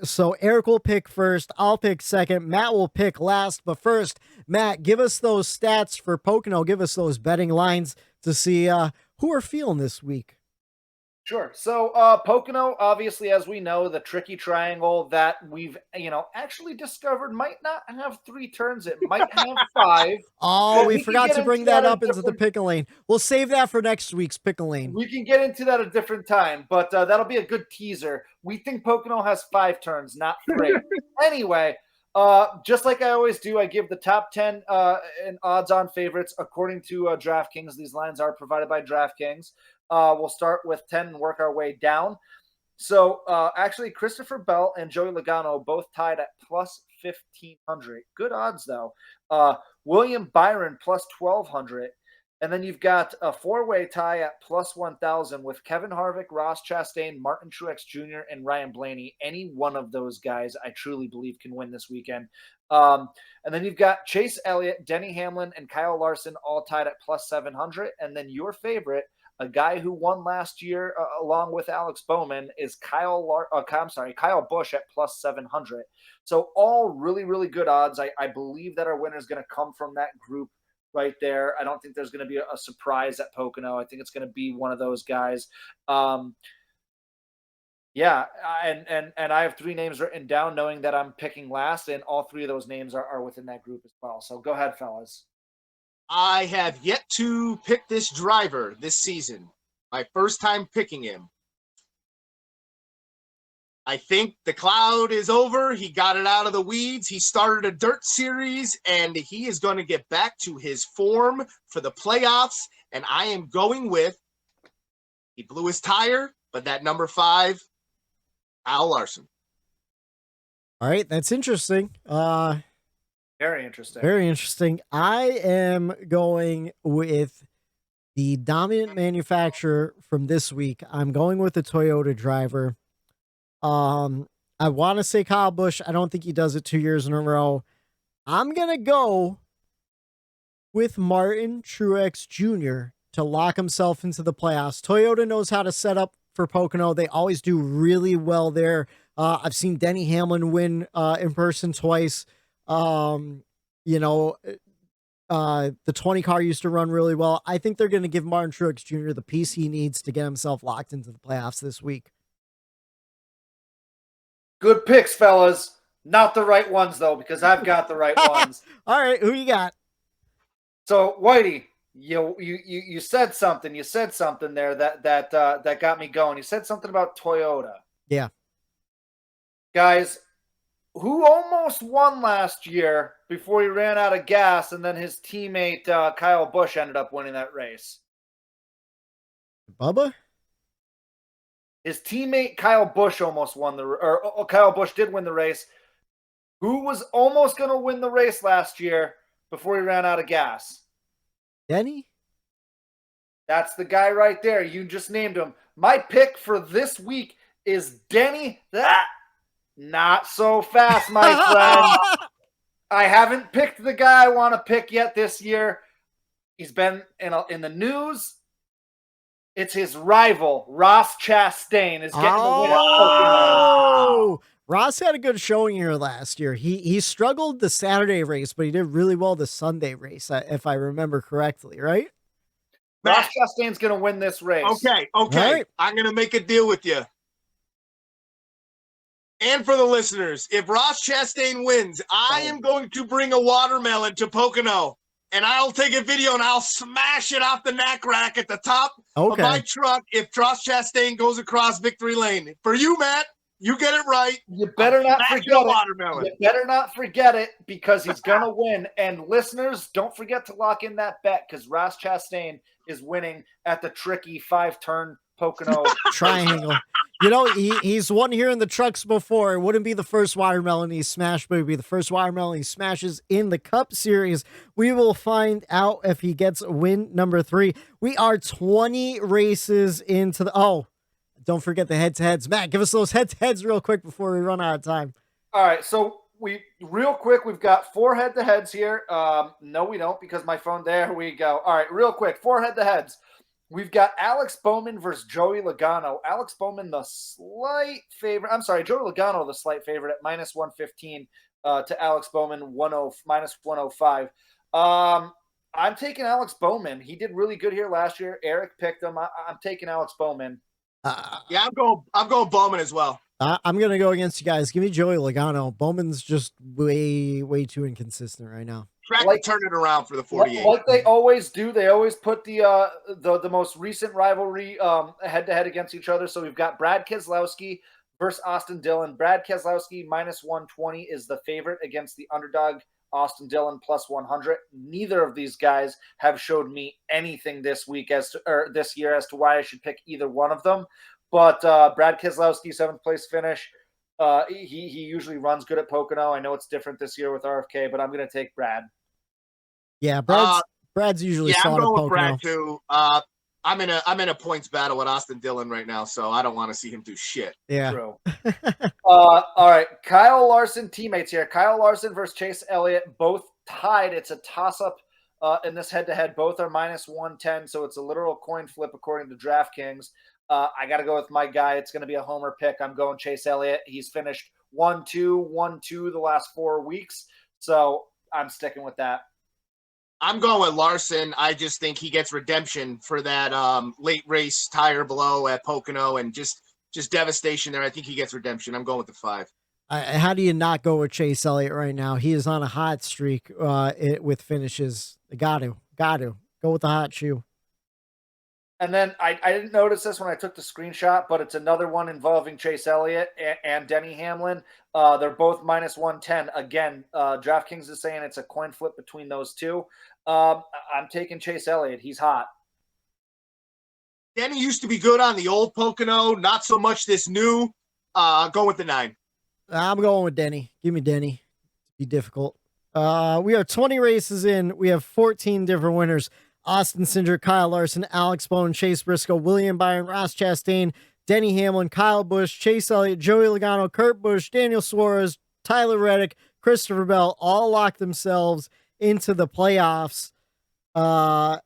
So Eric will pick first. I'll pick second. Matt will pick last. But first, Matt, give us those stats for Pocono. Give us those betting lines to see who we're feeling this week. Sure. So Pocono, obviously, as we know, the tricky triangle that we've, actually discovered might not have 3 turns. It might have 5. Oh, we forgot to bring that up into the pickle lane. We'll save that for next week's pickle lane. We can get into that a different time, but that'll be a good teaser. We think Pocono has 5 turns, not 3. Anyway, just like I always do, I give the top 10 and odds-on favorites according to DraftKings. These lines are provided by DraftKings. We'll start with 10 and work our way down. So actually, Christopher Bell and Joey Logano both tied at plus 1,500. Good odds, though. William Byron plus 1,200. And then you've got a 4-way tie at plus 1,000 with Kevin Harvick, Ross Chastain, Martin Truex Jr., and Ryan Blaney. Any one of those guys, I truly believe, can win this weekend. And then you've got Chase Elliott, Denny Hamlin, and Kyle Larson all tied at plus 700. And then your favorite, a guy who won last year along with Alex Bowman, is Kyle Busch at plus 700. So all really, really good odds. I believe that our winner is going to come from that group right there. I don't think there's going to be a surprise at Pocono. I think it's going to be one of those guys. And I have 3 names written down knowing that I'm picking last, and all 3 of those names are within that group as well. So go ahead, fellas. I have yet to pick this driver this season. My first time picking him. I think the cloud is over. He got it out of the weeds. He started a dirt series, and he is going to get back to his form for the playoffs. And I am going with, he blew his tire, but that number 5, Kyle Larson. All right, that's interesting. Very interesting. Very interesting. I am going with the dominant manufacturer from this week. I'm going with the Toyota driver. I want to say Kyle Busch. I don't think he does it 2 years in a row. I'm going to go with Martin Truex Jr. to lock himself into the playoffs. Toyota knows how to set up for Pocono. They always do really well there. I've seen Denny Hamlin win in person twice. The 20 car used to run really well. I think they're going to give Martin Truex Jr. the piece he needs to get himself locked into the playoffs this week. Good picks, fellas. Not the right ones, though, because I've got the right ones. All right, who you got? So, Whitey, you said something. You said something there that got me going. You said something about Toyota. Yeah. Guys, who almost won last year before he ran out of gas, and then his teammate Kyle Busch ended up winning that race? Bubba? His teammate Kyle Busch almost won Kyle Busch did win the race. Who was almost going to win the race last year before he ran out of gas? Denny? That's the guy right there. You just named him. My pick for this week is Denny. Not so fast, my friend. I haven't picked the guy I want to pick yet this year. He's been in the news. It's his rival, Ross Chastain, is getting the win. Oh, Ross had a good showing here last year. He struggled the Saturday race, but he did really well the Sunday race, if I remember correctly, right? Ross Chastain's going to win this race. Okay. Right. I'm going to make a deal with you. And for the listeners, if Ross Chastain wins, I am going to bring a watermelon to Pocono, and I'll take a video and I'll smash it off the knack rack at the top of my truck if Ross Chastain goes across victory lane. For you, Matt, you get it right. You better not forget it. Watermelon. You better not forget it, because he's going to win. And listeners, don't forget to lock in that bet, because Ross Chastain is winning at the tricky 5-turn Pocono triangle. He's won here in the trucks before. It wouldn't be the first watermelon he smashed, but it would be the first watermelon he smashes in the Cup Series. We will find out if he gets win number 3. We are 20 races into the... don't forget the head-to-heads. Matt, give us those head-to-heads real quick before we run out of time. All right, so we've got 4 head-to-heads here. No, we don't, because my phone, there we go. All right, real quick, 4 head-to-heads. We've got Alex Bowman versus Joey Logano. Alex Bowman, the slight favorite. I'm sorry, Joey Logano, the slight favorite at -115 to Alex Bowman, -105. I'm taking Alex Bowman. He did really good here last year. Eric picked him. I'm taking Alex Bowman. I'm going Bowman as well. I'm going to go against you guys. Give me Joey Logano. Bowman's just way too inconsistent right now. Track to turn it around for the 48. Like they always do. They always put the most recent rivalry head-to-head against each other. So we've got Brad Keselowski versus Austin Dillon. Brad Keselowski -120 is the favorite against the underdog Austin Dillon +100. Neither of these guys have showed me anything this year as to why I should pick either one of them. But Brad Keselowski, 7th place finish. He usually runs good at Pocono. I know it's different this year with RFK, but I'm going to take Brad. Yeah, Brad's usually I'm going with Pocono. Brad too. I'm in a points battle with Austin Dillon right now, so I don't want to see him do shit. Yeah. True. All right, Kyle Larson teammates here. Kyle Larson versus Chase Elliott, both tied. It's a toss-up in this head-to-head. Both are -110, so it's a literal coin flip according to DraftKings. I got to go with my guy. It's going to be a homer pick. I'm going Chase Elliott. He's finished 1-2, 1-2 the last 4 weeks, so I'm sticking with that. I'm going with Larson. I just think he gets redemption for that late race tire blow at Pocono and just devastation there. I think he gets redemption. I'm going with the 5. How do you not go with Chase Elliott right now? He is on a hot streak with finishes. Got to go with the hot shoe. And then I didn't notice this when I took the screenshot, but it's another one involving Chase Elliott and Denny Hamlin. They're both -110. Again, DraftKings is saying it's a coin flip between those two. I'm taking Chase Elliott. He's hot. Denny used to be good on the old Pocono, not so much this new. Go with the 9. I'm going with Denny. Give me Denny. Be difficult. We are 20 races in. We have 14 different winners. Austin Cindric, Kyle Larson, Alex Bowman, Chase Briscoe, William Byron, Ross Chastain, Denny Hamlin, Kyle Busch, Chase Elliott, Joey Logano, Kurt Busch, Daniel Suarez, Tyler Reddick, Christopher Bell all locked themselves into the playoffs. I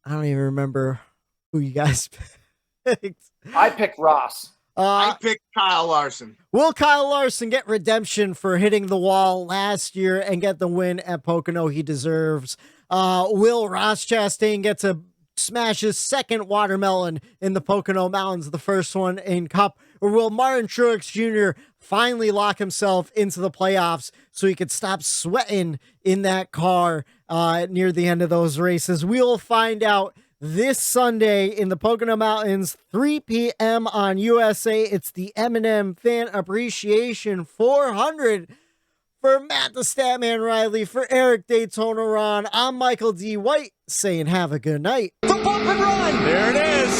don't even remember who you guys picked. I picked Ross. I picked Kyle Larson. Will Kyle Larson get redemption for hitting the wall last year and get the win at Pocono he deserves? Will Ross Chastain get to smash his second watermelon in the Pocono Mountains, the first one in Cup? Or will Martin Truex Jr. finally lock himself into the playoffs so he could stop sweating in that car near the end of those races? We'll find out this Sunday in the Pocono Mountains, 3 p.m. on USA. It's the M&M Fan Appreciation 400. For Matt the Statman Reilly, for Eric Daytona Ron, I'm Michael D. White saying have a good night. The bump and run. There it is.